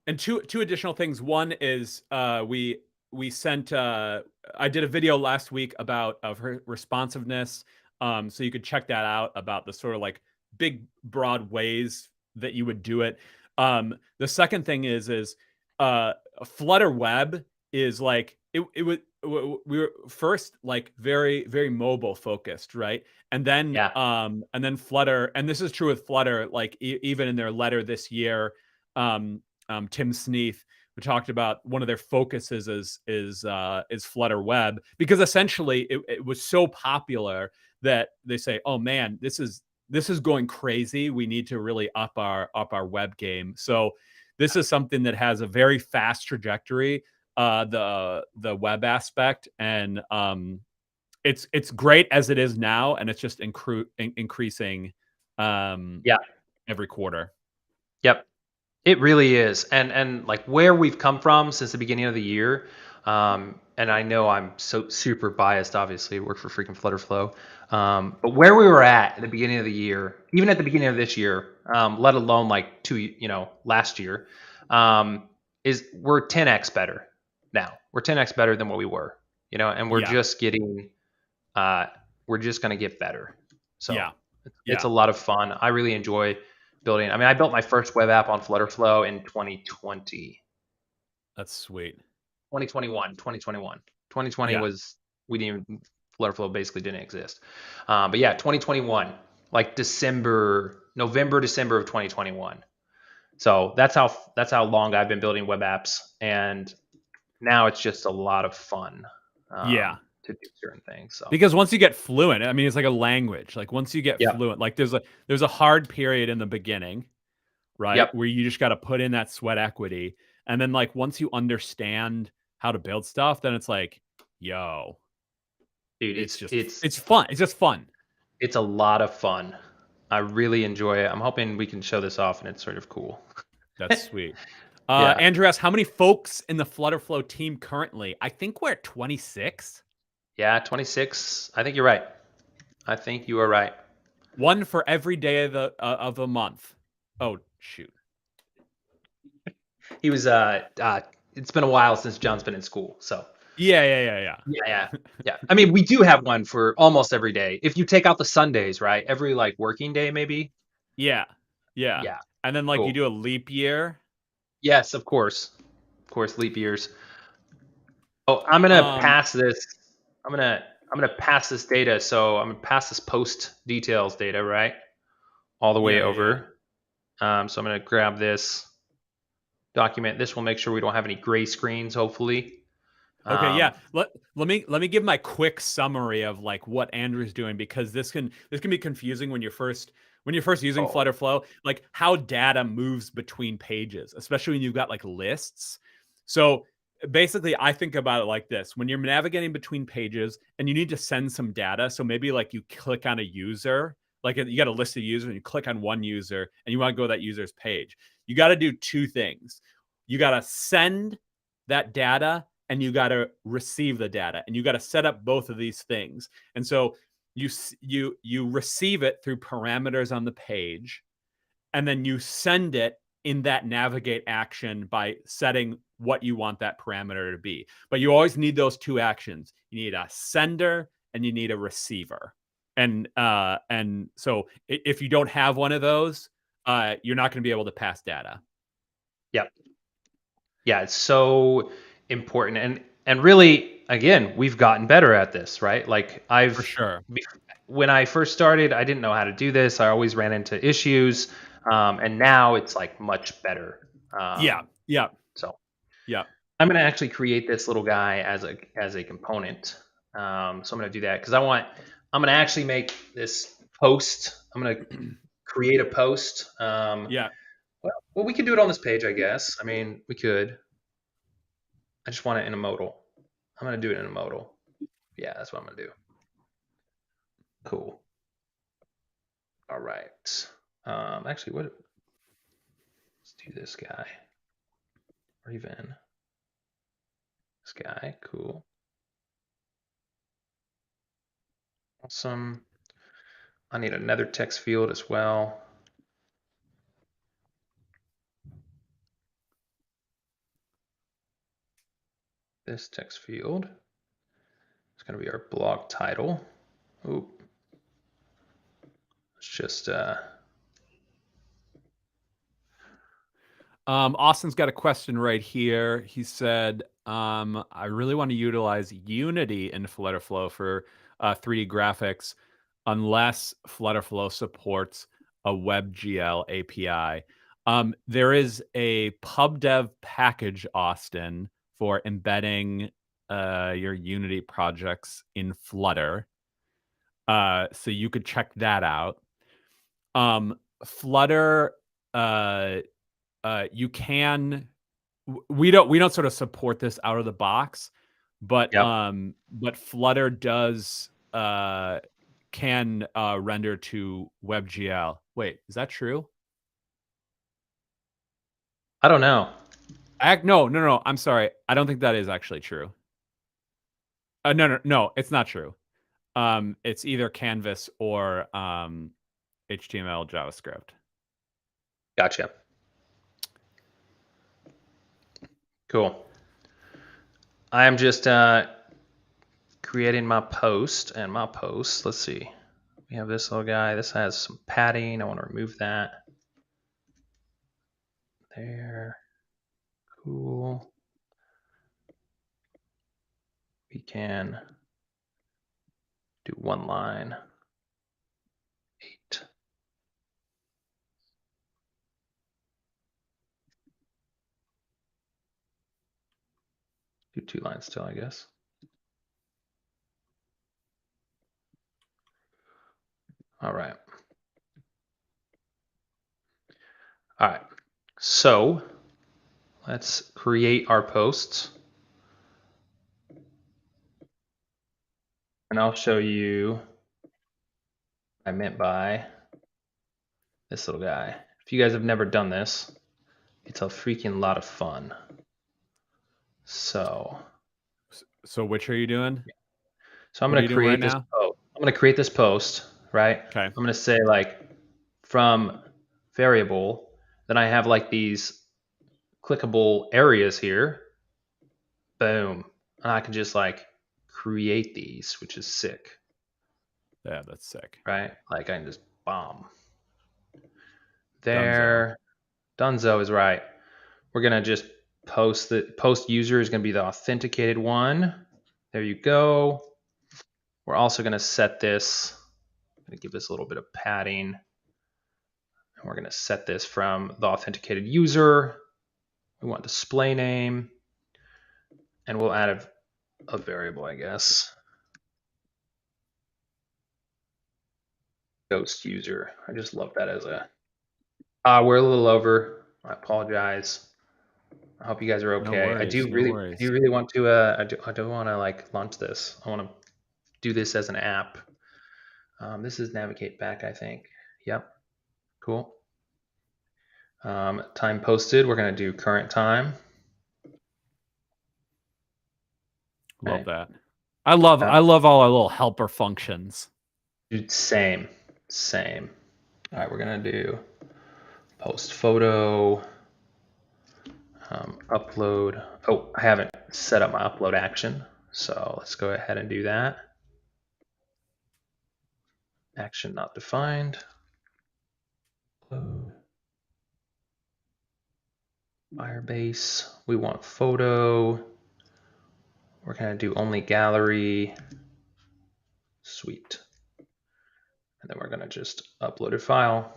and two additional things. One is we sent I did a video last week about of her responsiveness. So you could check that out about the sort of like big broad ways that you would do it. The second thing is Flutter Web is like it was we were first like very mobile focused, right? And Yeah, then Flutter, and this is true with Flutter, like even in their letter this year, Tim Sneath, who talked about one of their focuses is Flutter Web, because essentially it was so popular that they say, oh man, this is going crazy. We need to really up our web game. So this is something that has a very fast trajectory, the web aspect, and it's great as it is now, and it's just increasing yeah, every quarter. yep. It really is, and like where we've come from since the beginning of the year, and I know I'm so super biased. Obviously, work for freaking FlutterFlow, but where we were at the beginning of the year, even at the beginning of this year, let alone like last year, is we're 10x better now. We're 10x better than what we were, and we're Yeah, just getting, uh, we're just gonna get better. So yeah, it's yeah. a lot of fun. I really enjoy building. I mean, I built my first web app on FlutterFlow in 2020, That's sweet. 2021, 2021. 2020 Yeah, was, we didn't even, FlutterFlow basically didn't exist. But yeah, 2021, like November, December of 2021. So that's how long I've been building web apps, and now it's just a lot of fun yeah. to do certain things. So Because once you get fluent, I mean, it's like a language. Like once you get yep, fluent, like there's a hard period in the beginning, right? yep, Where you just got to put in that sweat equity. And then like once you understand how to build stuff, then it's like, yo, dude, it's it's just it's it's fun. It's just fun. it's a lot of fun. I really enjoy it. I'm hoping we can show this off and it's sort of cool. That's sweet. Yeah. Andrew asks, how many folks in the FlutterFlow team currently? I think we're at 26. Yeah, 26. I think you're right. I think you are right. One for every day of the month. Oh shoot. He was it's been a while since John's been in school, so Yeah. yeah. I mean, we do have one for almost every day. If you take out the Sundays, right? Every like working day maybe. Yeah. Yeah. Yeah. And then like you Cool. do a leap year. Yes, of course. Of course, leap years. Oh, I'm gonna Um pass this. I'm gonna pass this data. So I'm gonna pass this post details data, right? All the way yeah. over. So I'm gonna grab this document. This will make sure we don't have any gray screens, hopefully. Okay, yeah. Let me give my quick summary of like what Andrew's doing, because this can be confusing when you're first using Oh, FlutterFlow, like how data moves between pages, especially when you've got like lists. So basically, I think about it like this: when you're navigating between pages and you need to send some data, so maybe like you click on a user, like you got a list of users and you click on one user and you want to go to that user's page. You got to do two things. You got to send that data and you got to receive the data, and you got to set up both of these things. And so you receive it through parameters on the page, and then you send it in that navigate action by setting what you want that parameter to be. But you always need those two actions. You need a sender and you need a receiver. And so if you don't have one of those, you're not going to be able to pass data. yeah. Yeah, it's so important. And really, again, we've gotten better at this, right? Like For sure. when I first started, I didn't know how to do this. I always ran into issues. And now it's like much better. Yeah. Yeah. So Yeah. I'm going to actually create this little guy as a component. So I'm going to do that because I'm going to actually make this post. I'm going to create a post. Yeah. Well, we could do it on this page, I guess. I mean, we could. I just want it in a modal. I'm going to do it in a modal. Yeah, that's what I'm going to do. Cool. All right. Actually, let's do this guy. Or even this guy. Cool. Awesome. I need another text field as well. This text field is going to be our blog title. Ooh. Let's just Austin's got a question right here. He said, I really want to utilize Unity in FlutterFlow for 3D graphics unless FlutterFlow supports a WebGL API. There is a PubDev package, Austin, for embedding your Unity projects in Flutter. So you could check that out. Flutter, you can we don't sort of support this out of the box, but yep. Flutter does can render to WebGL. Wait, is that true? I don't know. No. I'm sorry. I don't think that is actually true. No, it's not true. It's either Canvas or HTML, JavaScript. Gotcha. Cool. I am just creating my post, and my post, let's see. We have this little guy. This has some padding. I want to remove that. There. Cool. We can do one line. 8. Do 2 lines still, I guess. All right. All right. So let's create our posts. And I'll show you what I meant by this little guy. If you guys have never done this, it's a freaking lot of fun. So Which are you doing? I'm What are going you to doing right create this now? post. I'm going to create this post, right? Okay. I'm going to say like from variable, then I have like these clickable areas here. Boom. And I can just like create these, which is sick, Yeah, that's sick. right? Like I can just bomb. Dunzo. There. Dunzo is right. We're going to just post the post user is going to be the authenticated one. There you go. We're also going to set this, I'm going to give this a little bit of padding. And we're going to set this from the authenticated user. We want display name. And we'll add a variable, I guess. Ghost user. I just love that as a. We're a little over. I apologize. I hope you guys are No okay. worries. No I do worries. really want to. I do want to like launch this. I want to do this as an app. This is navigate back, I think. Yep. Cool. Time posted. We're gonna do current time. Love Okay. that. I love all our little helper functions. Dude, same. All right, we're gonna do post photo, upload. Oh, I haven't set up my upload action, so let's go ahead and do that. Action not defined. Upload. Firebase. We want photo. We're gonna do only gallery. Sweet. And then we're gonna just upload a file.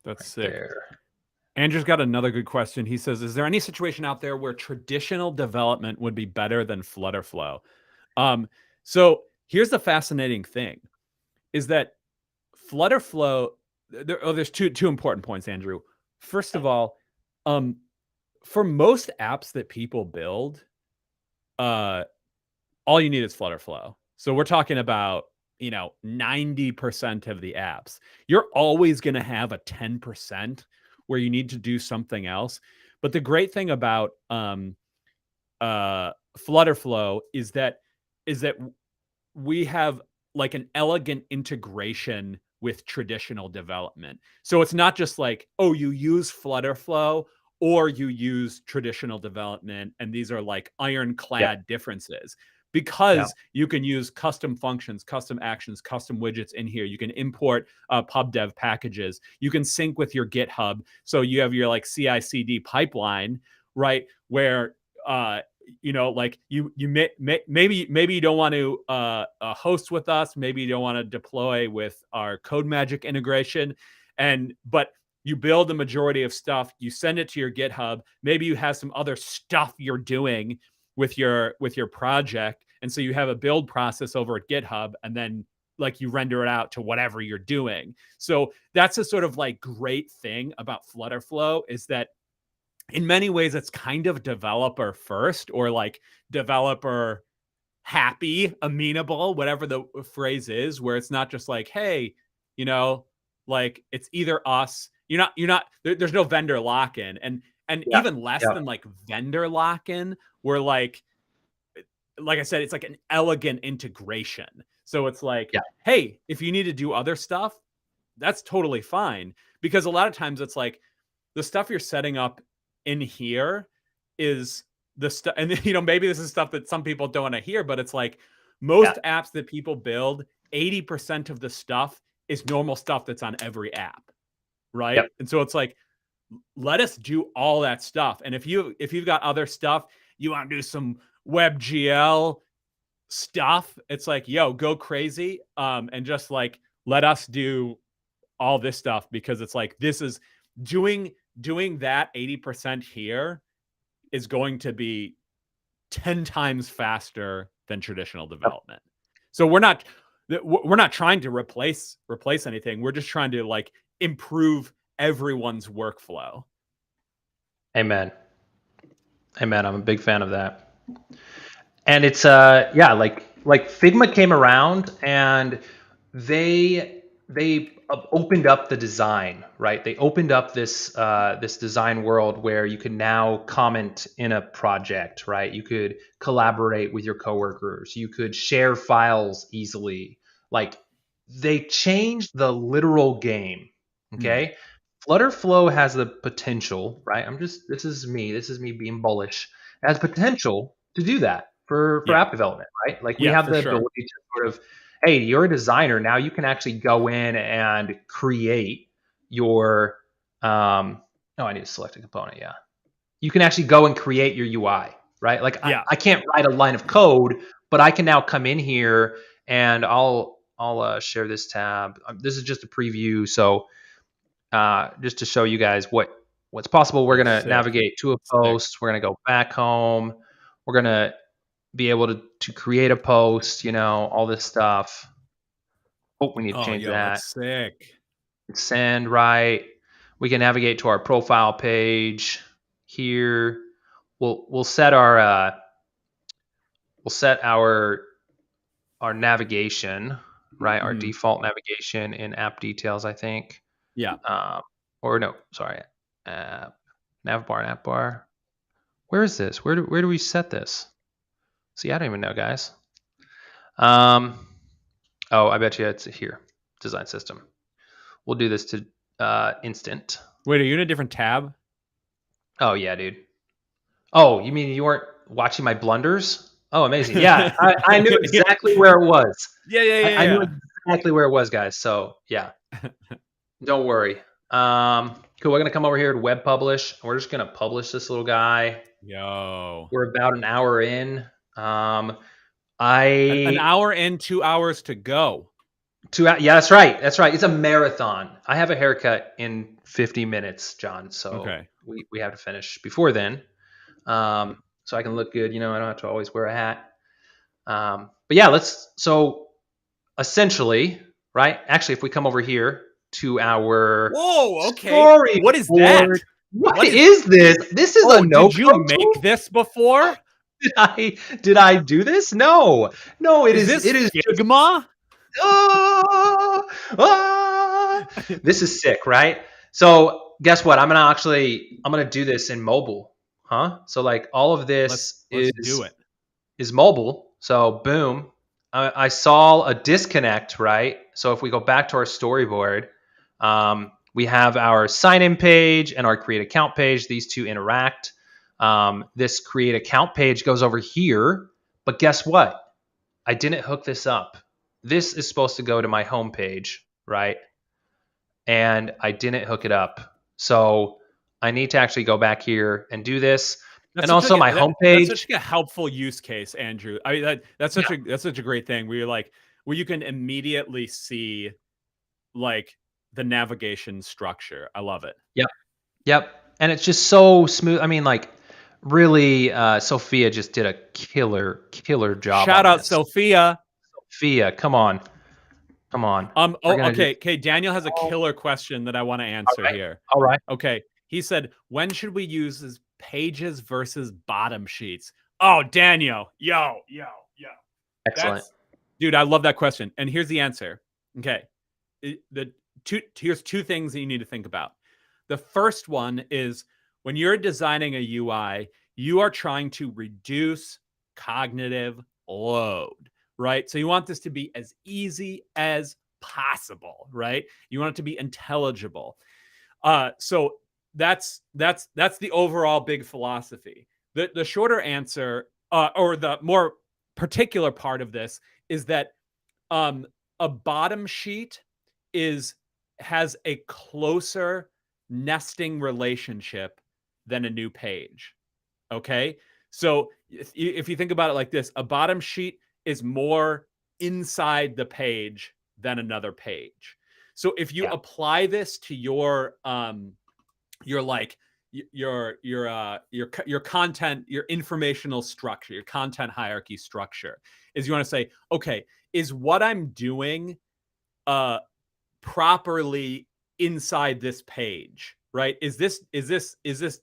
That's Right sick. there. Andrew's got another good question. He says, "Is there any situation out there where traditional development would be better than FlutterFlow?" So here's the fascinating thing: is that FlutterFlow. There's two important points, Andrew. First of all, for most apps that people build, all you need is FlutterFlow. So we're talking about 90% of the apps. You're always going to have a 10% where you need to do something else. But the great thing about FlutterFlow is that we have like an elegant integration with traditional development. So it's not just like, oh, you use FlutterFlow or you use traditional development, and these are like ironclad differences. Because you can use custom functions, custom actions, custom widgets in here. You can import pub dev packages. You can sync with your GitHub. So you have your like CI/CD pipeline, right? Where like maybe you don't want to host with us, maybe you don't want to deploy with our CodeMagic integration, but you build the majority of stuff, you send it to your GitHub, maybe you have some other stuff you're doing with your project, and so you have a build process over at GitHub, and then like you render it out to whatever you're doing. So that's a sort of like great thing about FlutterFlow, is that in many ways it's kind of developer first, or like developer happy, amenable, whatever the phrase is, where it's not just like, hey, like it's either us, there's no vendor lock-in, and even less than like vendor lock-in, where like I said, it's like an elegant integration. So it's like, hey, if you need to do other stuff, that's totally fine. Because a lot of times it's like the stuff you're setting up in here is the stuff, and maybe this is stuff that some people don't want to hear, but it's like most apps that people build, 80% of the stuff is normal stuff that's on every app, right? And so it's like, let us do all that stuff. And if you've got other stuff, you want to do some WebGL stuff, it's like, yo, go crazy, and just like let us do all this stuff, because it's like, this is doing that 80% here is going to be 10 times faster than traditional development. So we're not trying to replace anything. We're just trying to like improve everyone's workflow. Amen. I'm a big fan of that. And it's like Figma came around and they opened up the design, right? They opened up this this design world where you can now comment in a project, right? You could collaborate with your coworkers, you could share files easily. Like, they changed the literal game. Okay. FlutterFlow has the potential, right? This is me being bullish. It has potential to do that for app development, right? Like, we have the ability to sort of, hey, you're a designer now. You can actually go in and create your. Oh, I need to select a component. Yeah, you can actually go and create your UI, right? Like, I can't write a line of code, but I can now come in here and I'll share this tab. This is just a preview, so just to show you guys what's possible. We're gonna navigate to a post. We're gonna go back home. We're gonna be able to create a post, you know, all this stuff. Oh, we need to Oh, change yo, that. that's sick. Send, right. We can navigate to our profile page here. We'll set our navigation, right? Our Mhm. default navigation in app details, I think. Yeah. Or no, sorry, nav bar and app bar. Where is this? Where do we set this? See, I don't even know, guys. Oh, I bet you it's here. Design system. We'll do this to instant. Wait, are you in a different tab? Oh yeah, dude. Oh, you mean you weren't watching my blunders? Oh, amazing. Yeah, I knew Yeah. exactly where it was. Yeah, yeah, yeah, I knew yeah. exactly where it was, guys. So yeah, don't worry. Cool. We're gonna come over here to web publish. We're just gonna publish this little guy. Yo. We're about an hour in. An I hour and 2 hours to go. Yeah, that's right. That's right. It's a marathon. I have a haircut in 50 minutes, John. So Okay. we have to finish before then. So I can look good. You know, I don't have to always wear a hat. But yeah, so essentially, right? Actually, if we come over here to our Whoa, okay. What is that? storyboard, what What is is this? This is a Oh, no did you code make tool? this before? Did I do this? No. No, Is it this is just Figma? ah, this is sick, right? So guess what? I'm gonna do this in mobile, huh? So like all of this Let's do it. is mobile. So boom, I saw a disconnect, right? So if we go back to our storyboard, we have our sign in page and our create account page. These two interact. This create account page goes over here, but guess what? I didn't hook this up. This is supposed to go to my home page, right? And I didn't hook it up. So I need to actually go back here and do this. That's And such also like my that, home that's such page. a helpful use case, Andrew. I mean, that's such a great thing where you're like where you can immediately see like the navigation structure. I love it. Yep. Yep. And it's just so smooth. I mean, like really, Sophia just did a killer job Shout on out this. Sophia. Sophia, come on. Come on. We're Oh, gonna okay. just Okay. Daniel has a all killer question that I want to answer right. here. All right. Okay. He said, when should we use his pages versus bottom sheets? Oh, Daniel. Yo. Excellent. That's dude, I love that question. And here's the answer. Okay. Here's two things that you need to think about. The first one is when you're designing a UI, you are trying to reduce cognitive load, right? So you want this to be as easy as possible, right? You want it to be intelligible. So that's the overall big philosophy. The shorter answer, or the more particular part of this, is that a bottom sheet has a closer nesting relationship than a new page. Okay. So if you think about it like this, a bottom sheet is more inside the page than another page. So if you Yeah. apply this to your like your content, your informational structure, your content hierarchy structure, is you want to say, okay, is what I'm doing properly inside this page, right? Is this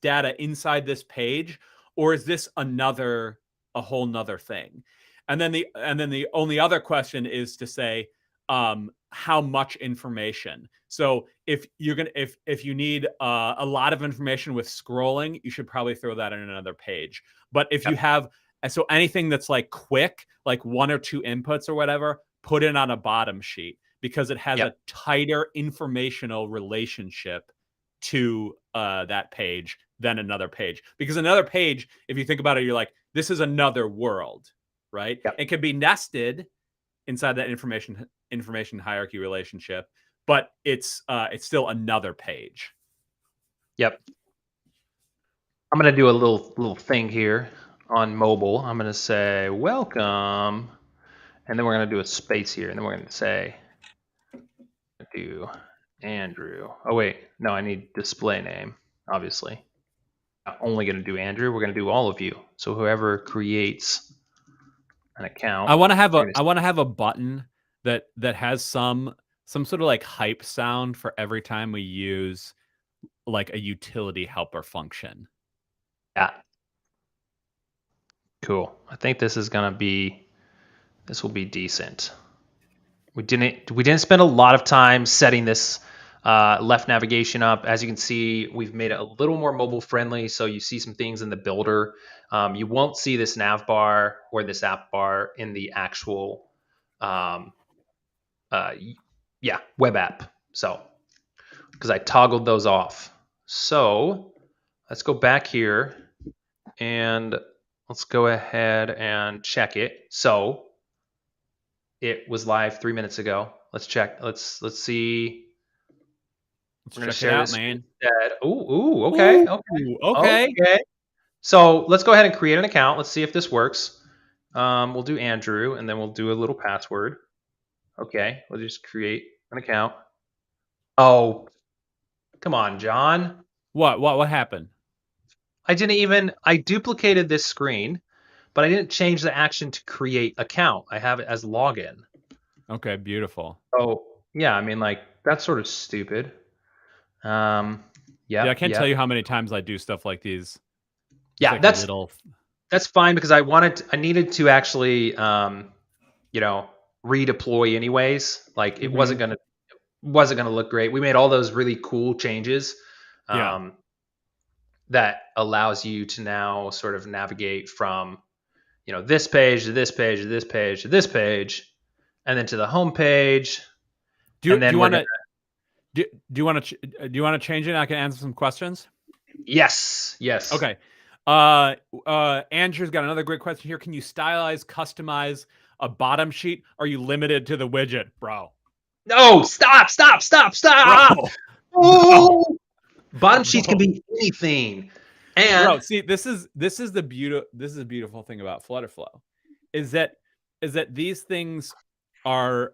data inside this page, or is this a whole nother thing? And then the only other question is to say, how much information. So if you're gonna if you need a lot of information with scrolling, you should probably throw that in another page. But if you Yep. have so anything that's like quick, like one or two inputs or whatever, put it on a bottom sheet because it has Yep. a tighter informational relationship to that page than another page. Because another page, if you think about it, you're like, this is another world, right? Yep. It can be nested inside that information hierarchy relationship, but it's still another page. Yep. I'm gonna do a little thing here on mobile. I'm gonna say welcome, and then we're gonna do a space here, and then we're gonna say do Andrew. Oh wait, no, I need display name, obviously. I'm only gonna do Andrew. We're gonna do all of you. So whoever creates an account. I want to have a button that has some sort of like hype sound for every time we use like a utility helper function. Yeah. Cool. I think this will be decent. We didn't spend a lot of time setting this left navigation up. As you can see, we've made it a little more mobile friendly. So you see some things in the builder. You won't see this nav bar or this app bar in the actual, web app. So, because I toggled those off. So let's go back here and let's go ahead and check it. So it was live 3 minutes ago. Let's check. Let's see. Let's We're gonna check it share out, this man. instead. Okay. Okay. So let's go ahead and create an account. Let's see if this works. We'll do Andrew, and then we'll do a little password. Okay, we'll just create an account. Oh, come on, John. What happened? I duplicated this screen, but I didn't change the action to create account. I have it as login. Okay, beautiful. Oh, yeah, I mean, like, that's sort of stupid. Yeah, I can't tell you how many times I do stuff like these. Yeah, like that's fine because I needed to actually, redeploy anyways. Like it wasn't gonna look great. We made all those really cool changes. That allows you to now sort of navigate from, this page to this page to this page to this page, and then to the home page. Do you want to change it? I can answer some questions. Yes. Okay. Andrew's got another great question here. Can you customize a bottom sheet? Are you limited to the widget, bro? No, stop. Bro. Oh! Bottom sheets can be anything. And bro, see, this is the beautiful thing about FlutterFlow is that these things are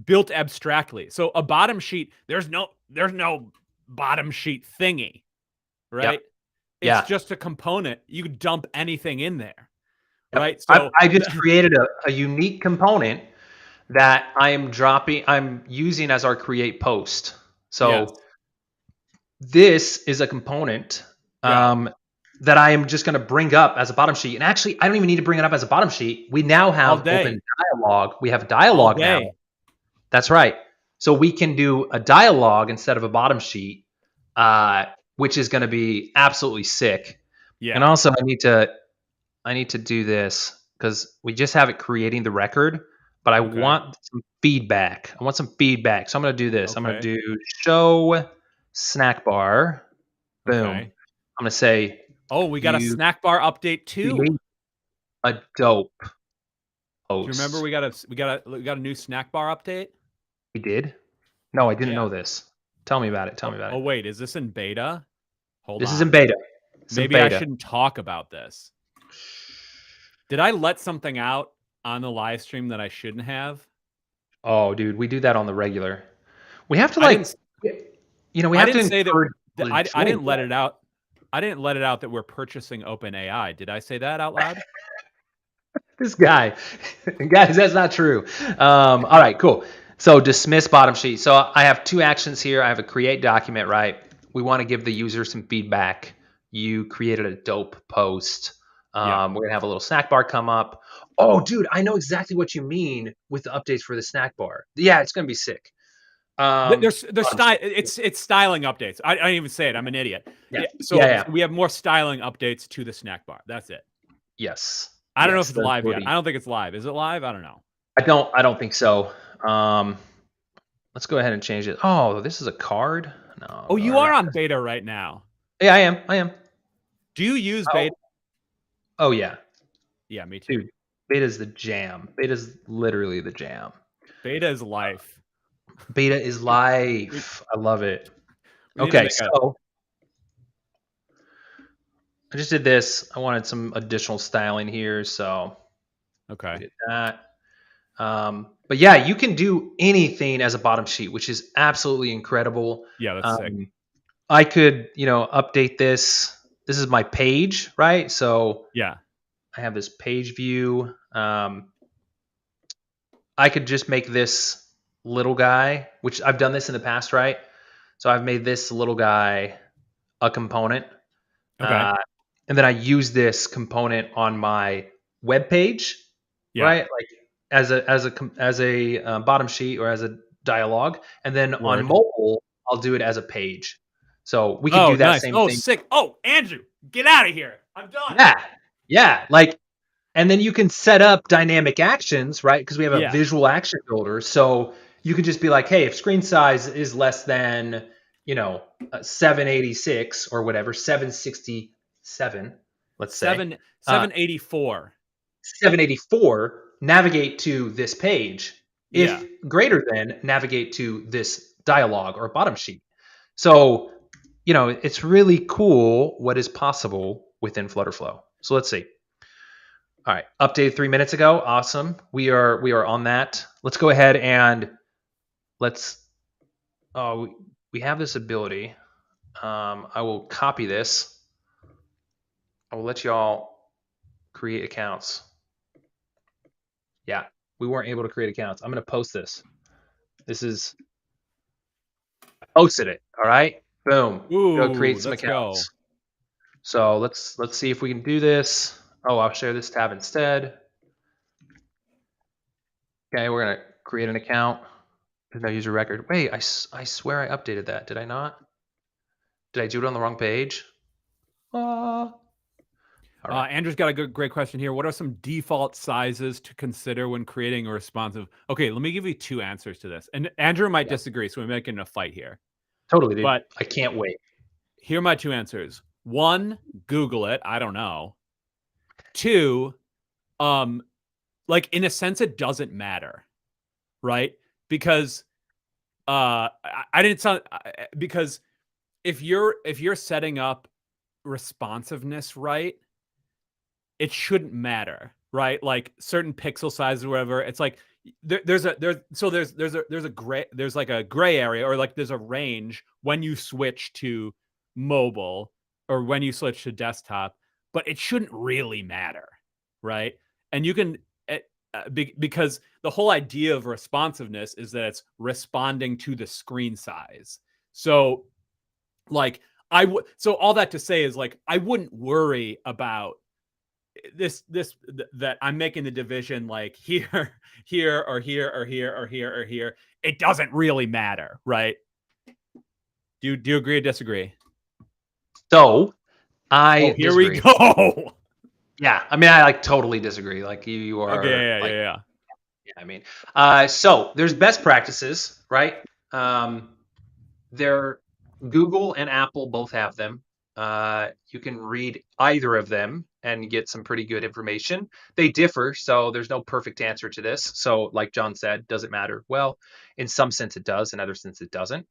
built abstractly. So a bottom sheet, there's no bottom sheet thingy, right? Yep. It's just a component. You could dump anything in there, yep. right? So I just created a unique component that I'm using as our create post. So this is a component that I am just going to bring up as a bottom sheet. And actually, I don't even need to bring it up as a bottom sheet. We now have open dialogue. We have dialogue now. That's right. So we can do a dialogue instead of a bottom sheet, which is going to be absolutely sick. Yeah. And also, I need to do this because we just have it creating the record, but I want some feedback. So I'm going to do this. I'm going to do show snack bar. Boom. I'm going to say, oh, we got a snack bar update too. A dope post. Do you remember we got a new snack bar update? We did? No, I didn't know this. Tell me about it. Oh wait, is this in beta? Hold on. This is in beta. Maybe I shouldn't talk about this. Did I let something out on the live stream that I shouldn't have? Oh, dude, we do that on the regular. We have to we have to say that I didn't let it out. I didn't let it out that we're purchasing OpenAI. Did I say that out loud? This guys, that's not true. All right, cool. So dismiss bottom sheet. So I have two actions here. I have a create document, right? We want to give the user some feedback. You created a dope post. We're gonna have a little snack bar come up. Oh, dude, I know exactly what you mean with the updates for the snack bar. Yeah, it's gonna be sick. There's it's styling updates. I didn't even say it. I'm an idiot. So we have more styling updates to the snack bar. That's it. Yes. I don't know if it's live yet. I don't think it's live. Is it live? I don't know. I don't think so. Let's go ahead and change it. Oh, this is a card? No. Oh, you are on beta right now. Yeah, I am. Do you use beta? Oh yeah. Yeah, me too. Dude, beta's the jam. Beta's literally the jam. Beta is life. Beta is life. I love it. Okay, so I just did this. I wanted some additional styling here, so did that. But yeah, you can do anything as a bottom sheet, which is absolutely incredible. Yeah, that's sick. I could, update this. This is my page, right? So I have this page view. I could just make this little guy, which I've done this in the past, right? So I've made this little guy a component. Okay. And then I use this component on my web page, Yeah. right? Like as a bottom sheet or as a dialogue, and then on Word. mobile, I'll do it as a page. So we could Oh, do that nice. same Oh, thing. sick. Oh, Andrew, get out of here. I'm done. Yeah, yeah. Like, and then you can set up dynamic actions, right? Because we have a Yeah. visual action builder. So you can just be like, hey, if screen size is less than, 786 or whatever, 767, let's say, Seven uh, 784. 784, navigate to this page. Yeah. If greater than, navigate to this dialogue or bottom sheet. So, it's really cool what is possible within FlutterFlow. So let's see. All right, updated 3 minutes ago. Awesome. We are on that. Let's go ahead and let's. Oh, we have this ability. I will copy this. I will let y'all create accounts. Yeah, we weren't able to create accounts. I'm going to post this. I posted it. All right. Boom. Go Ooh, create some let's go. accounts. So let's see if we can do this. Oh, I'll share this tab instead. Okay, we're gonna create an account. There's no user record. Wait, I swear I updated that. Did I not? Did I do it on the wrong page? All right. Andrew's got a great question here. What are some default sizes to consider when creating a responsive? Okay, let me give you two answers to this. And Andrew might Yeah, disagree, so we're making a fight here. totally, dude. But I can't wait. here are my two answers. One, Google it. I don't know. Two, like in a sense, it doesn't matter, right? Because I didn't sound because if you're setting up responsiveness right, it shouldn't matter, right? Like certain pixel sizes or whatever. It's like there's like a gray area, or like there's a range when you switch to mobile or when you switch to desktop, but it shouldn't really matter, right? And you can because the whole idea of responsiveness is that it's responding to the screen size. So like so all that to say is like I wouldn't worry about that I'm making the division like here, here, or here, or here, or here, or here. It doesn't really matter, right? Do you agree or disagree? So Oh, I here we disagree. go. Yeah, I mean, I like totally disagree. Like you Okay, are yeah, like, yeah, yeah. yeah. I mean, so there's best practices, right? There, Google and Apple both have them. You can read either of them and get some pretty good information. They differ, so there's no perfect answer to this. So, like John said, does it matter? Well, in some sense it does, in other sense it doesn't.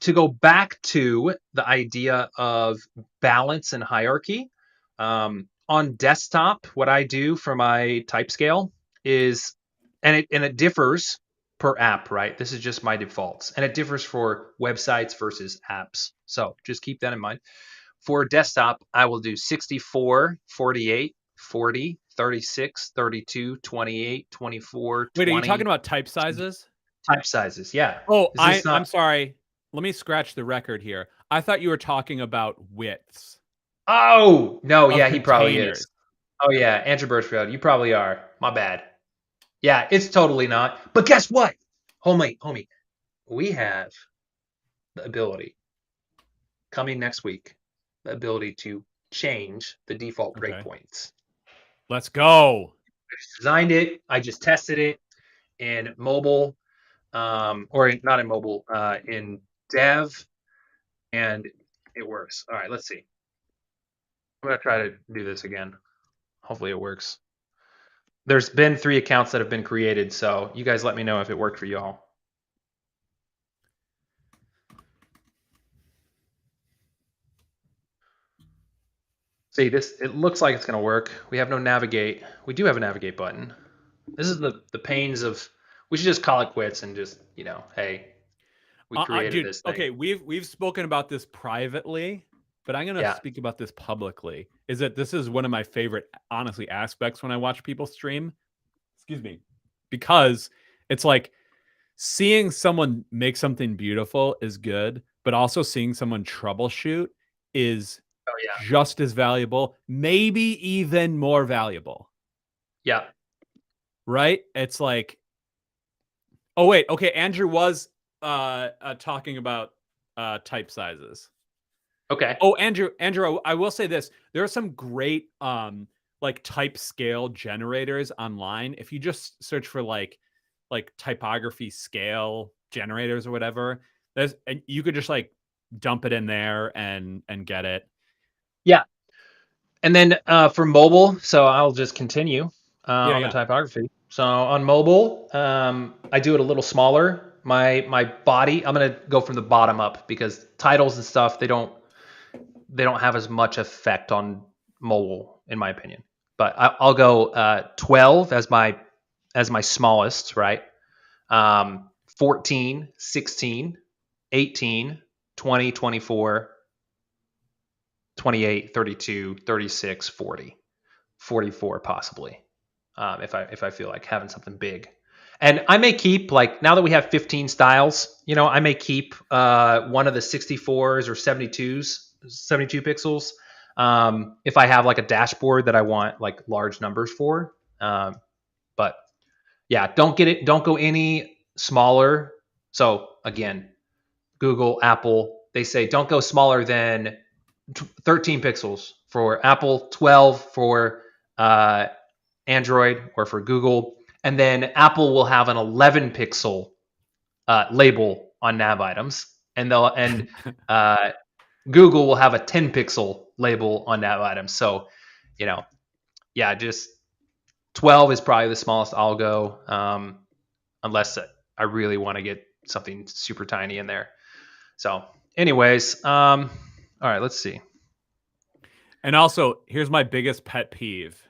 To go back to the idea of balance and hierarchy, on desktop, what I do for my type scale is, and it differs per app, right? This is just my defaults, and it differs for websites versus apps. So just keep that in mind. For desktop, I will do 64, 48, 40, 36, 32, 28, 24, Wait, are you 20 talking about type sizes? type sizes. Yeah. Oh, Is this I'm not? sorry. Let me scratch the record here. I thought you were talking about widths Oh, no. of Yeah, he probably containers. is. Oh, yeah. Andrew Birchfield, you probably are. My bad. Yeah, it's totally not. But guess what? Homie, we have the ability coming next week, the ability to change the default Okay, breakpoints. let's go. I just designed it. I just tested it in mobile, or not in mobile, in dev, and it works. All right, let's see. I'm gonna try to do this again. Hopefully it works. There's been 3 accounts that have been created, so you guys let me know if it worked for y'all. See, it looks like it's gonna work. We have no navigate. We do have a navigate button. This is the pains of. We should just call it quits and just, hey, we created Dude. this thing. Okay, we've spoken about this privately. but I'm going to Yeah. speak about this publicly, is that this is one of my favorite, honestly, aspects when I watch people stream. Excuse me. Because it's like seeing someone make something beautiful is good, but also seeing someone troubleshoot is Oh yeah. just as valuable, maybe even more valuable, Yeah. right? It's like, oh wait, okay, Andrew was talking about type sizes. Okay. Oh, Andrew, I will say this. There are some great like type scale generators online. If you just search for like typography scale generators or whatever, and you could just like dump it in there and get it. Yeah. And then for mobile, so I'll just continue Yeah, on the yeah. typography. So on mobile, I do it a little smaller. My body, I'm gonna go from the bottom up because titles and stuff they don't have as much effect on mobile in my opinion. But I'll go 12 as my smallest, right? 14, 16, 18, 20, 24, 28, 32, 36, 40. 44 possibly, if I feel like having something big. And I may keep, like, now that we have 15 styles, I may keep one of the 64s or 72 pixels, if I have like a dashboard that I want like large numbers for. But yeah, don't go any smaller. So again, Google, Apple, they say don't go smaller than 13 pixels for Apple, 12 for Android or for Google, and then Apple will have an 11 pixel label on nav items, and Google will have a 10 pixel label on nav items. So, yeah, just 12 is probably the smallest I'll go, unless I really want to get something super tiny in there. So, anyways, all right, let's see. And also, here's my biggest pet peeve.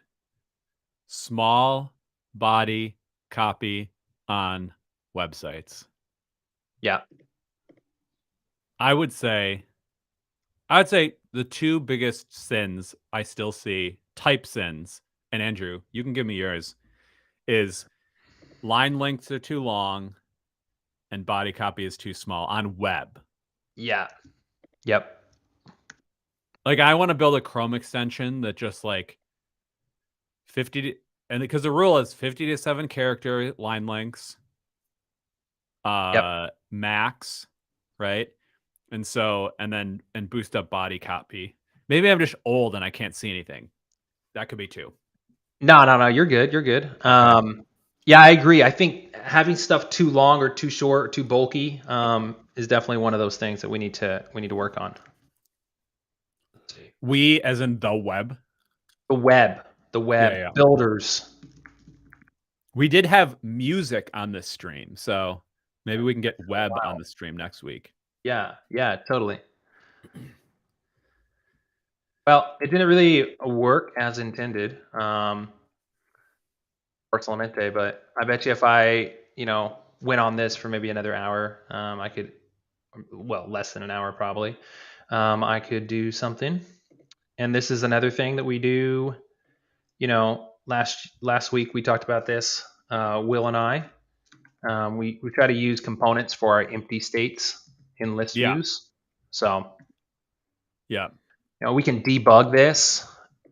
Small body copy on websites. Yeah, I would say the two biggest sins I still see, type sins, and Andrew, you can give me yours, is line lengths are too long and body copy is too small on web. yeah, yep, Like I want to build a Chrome extension that just like 50 to, and because the rule is 50 to 7 character line lengths yep. max, right? And boost up body copy. Maybe I'm just old and I can't see anything. That could be too. No. You're good. You're good. Okay. Yeah, I agree. I think having stuff too long or too short or too bulky is definitely one of those things that we need to work on. Let's see. We as in the web. The web, Yeah, yeah. builders. We did have music on this stream, so maybe we can get web on Wow. the stream next week. Yeah, totally. Well, it didn't really work as intended, personalmente, but I bet you if I, went on this for maybe another hour, I could, well, less than an hour probably, I could do something. And this is another thing that we do. Last week we talked about this, Will and I. We try to use components for our empty states in list Yeah. views. So, Yeah. we can debug this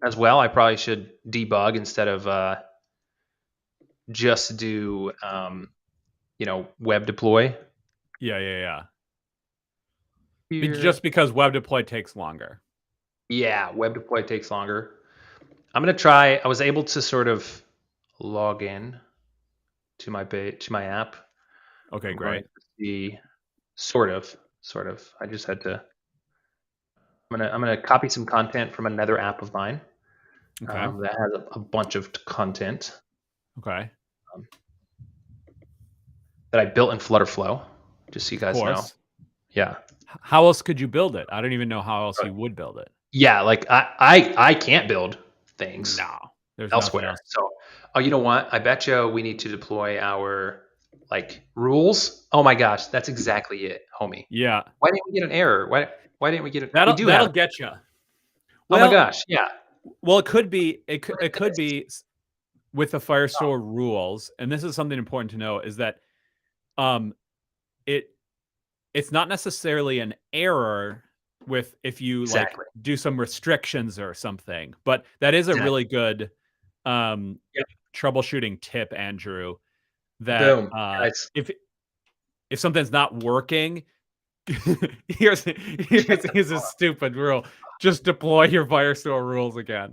as well. I probably should debug instead of just do, web deploy. Yeah. Here. Just because web deploy takes longer. Yeah, web deploy takes longer. I'm gonna try. I was able to sort of log in to my app. Okay, I'm going great. to see sort of. I just had to. I'm gonna copy some content from another app of mine Okay. that has a bunch of content Okay. um, that I built in FlutterFlow. Just so you Of guys know. course. Yeah. How else could you build it? I don't even know how else you would build it. Yeah, like I can't build things No. There's nothing elsewhere. else. So, oh, you know what? I bet you we need to deploy our like rules. Oh my gosh, that's exactly it, homie. Yeah. Why didn't we get an error? Why Why didn't we get it? We do have That'll it. get you. Oh my Well, gosh. Yeah. well, it could be with the Oh, Firestore rules, and this is something important to know, is that um it it's not necessarily an error with if you like exactly. do some restrictions or something, but that is a Exactly. really good um Yep. troubleshooting tip, Andrew, that Boom. Guys. if something's not working, here's a stupid rule. Just deploy your Firestore rules again.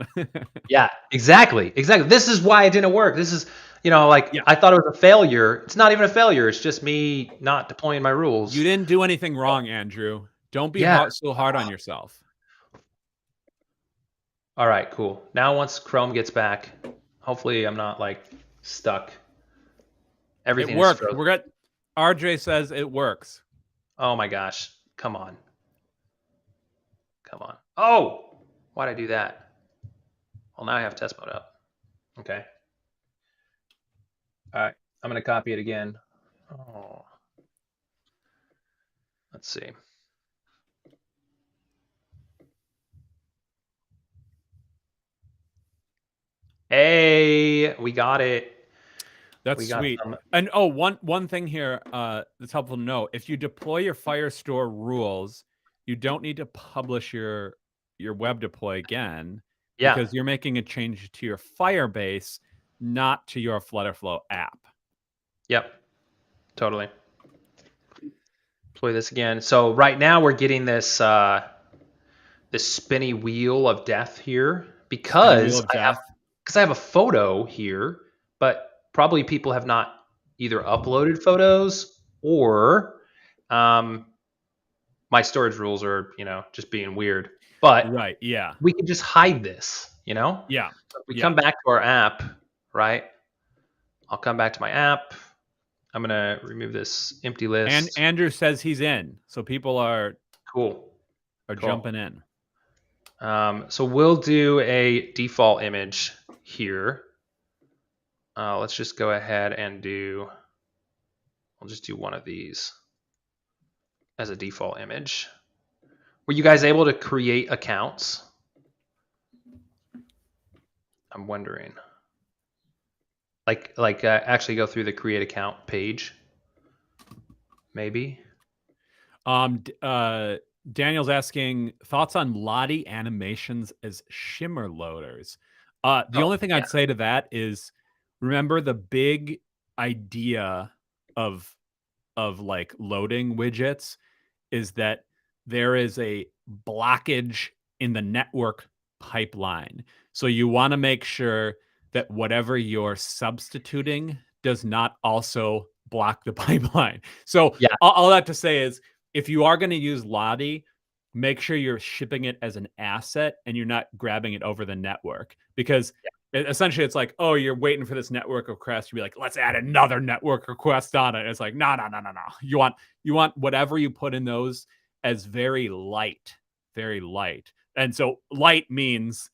Yeah, exactly. Exactly. This is why it didn't work. This is, like Yeah. I thought it was a failure. It's not even a failure. It's just me not deploying my You rules. didn't do anything wrong, Andrew. Don't be Yeah. so hard on yourself. All right, cool. Now once Chrome gets back, hopefully I'm not like stuck. It Everything is worked. frozen. We're good. RJ says it works. Oh my gosh. Come on. Come on. Oh, why'd I do that? Well, now I have test mode up. Okay. All right. I'm going to copy it again. Oh, let's see. Hey, we got it. That's We got sweet. some. And one thing here that's helpful to know: if you deploy your Firestore rules, you don't need to publish your web deploy again Yeah. because you're making a change to your Firebase, not to your FlutterFlow app. Yep. Totally. Play this again. So right now we're getting this spinny wheel of death here Spinning wheel of I have death. because I have a photo here, but probably people have not either uploaded photos or my storage rules are, just being weird. But Right. Yeah. we can just hide this, Yeah. If we Yeah. come back to our app, right? I'll come back to my app. I'm going to remove this empty And list. Andrew says he's in, so people are Cool. jumping Cool. in. So we'll do a default image here. Let's just go ahead and I'll just do one of these as a default image. Were you guys able to create accounts? I'm wondering. Like actually go through the create account page, maybe. Daniel's asking thoughts on Lottie animations as shimmer loaders. The Oh, only thing yeah. I'd say to that is remember the big idea of like loading widgets is that there is a blockage in the network pipeline. So you want to make sure that whatever you're substituting does not also block the pipeline. So Yeah. all that to say is if you are going to use Lottie, make sure you're shipping it as an asset and you're not grabbing it over the network because essentially it's like, oh, you're waiting for this network request to be like, let's add another network request on it. It's like, no. You want whatever you put in those as very light, very light. And so light means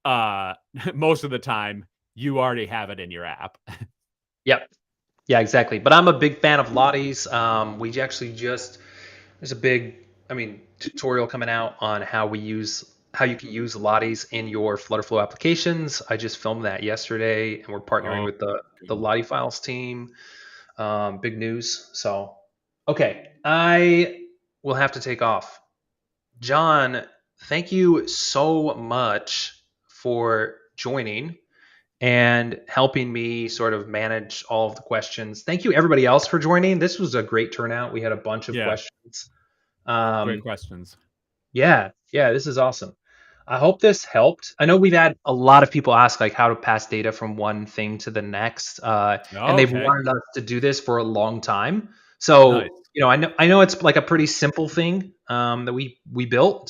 most of the time you already have it in your app. Yep. Yeah, exactly. But I'm a big fan of Lottie's. We actually there's a big, tutorial coming out on how you can use Lottie's in your FlutterFlow applications. I just filmed that yesterday, and we're partnering Oh, with the Lottie Files team. Big news. So, okay, I will have to take off. John, thank you so much for joining and helping me sort of manage all of the questions. Thank you, everybody else, for joining. This was a great turnout. We had a bunch of yeah. questions. Great Um, questions. yeah, this is awesome. I hope this helped. I know we've had a lot of people ask like how to pass data from one thing to the next, and they've Okay. wanted us to do this for a long time. Nice. So I know it's like a pretty simple thing that we built.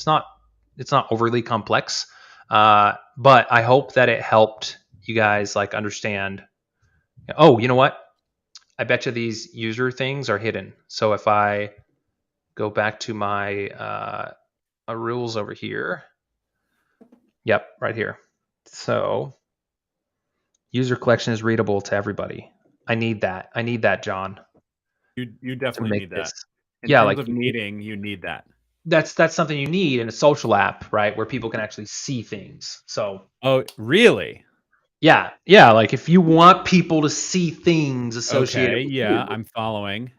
It's not overly complex, but I hope that it helped you guys like understand. Oh, you know what? I bet you these user things are hidden. So if I go back to my rules over here. Yep, right here. So user collection is readable to everybody. I need that. I need that, John, You to definitely make need this. that. In Yeah, terms like of needing, you need that. that's something you need in a social app, right? Where people can actually see things. So Oh, really? yeah, like if you want people to see things associated Okay, with yeah, you, I'm following.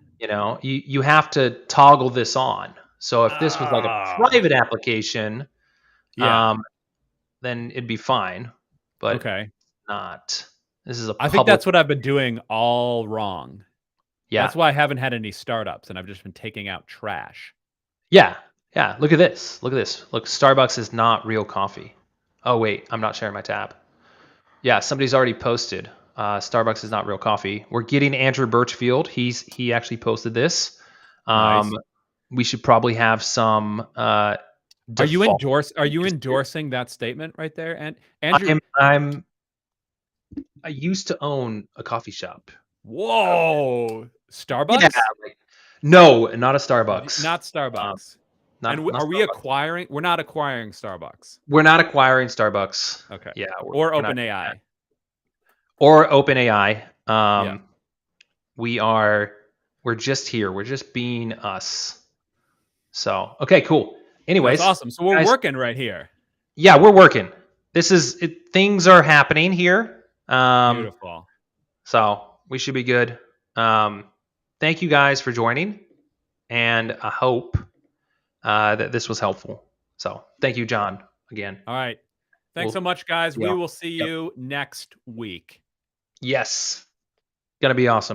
you have to toggle this on. So if this was like a Oh, private application, yeah. um, then it'd be fine, but Okay. not. This is a I think public. that's what I've been doing all wrong. Yeah, That's why I haven't had any startups and I've just been taking out trash. yeah, yeah. Look at this. Look at this. Look, Starbucks is not real coffee. Oh wait, I'm not sharing my tab. Yeah, somebody's already posted. Starbucks is not real coffee. We're getting Andrew Birchfield. He actually posted this. Um, Nice. we should probably have some default. Are you endorsing that statement right there? And Andrew, I'm I used to own a coffee shop. whoa, Yeah, Starbucks? like no, not a Starbucks. Not Um, Starbucks. And not are we Starbucks. acquiring? We're not acquiring Starbucks. We're not acquiring Starbucks. Okay. Yeah, Or we're not OpenAI. or OpenAI. Yeah. We are we're just here. We're just being us. So okay, cool. That's Anyways, awesome. So we're guys, working right here. yeah, we're working. This is it, things are happening here. Beautiful. So we should be good. Um, thank you guys for joining, and I hope that this was helpful. So thank you, John, again. All right. Thanks so We'll, much, guys. yeah, We will see yep. you next week. Yes, gonna be awesome.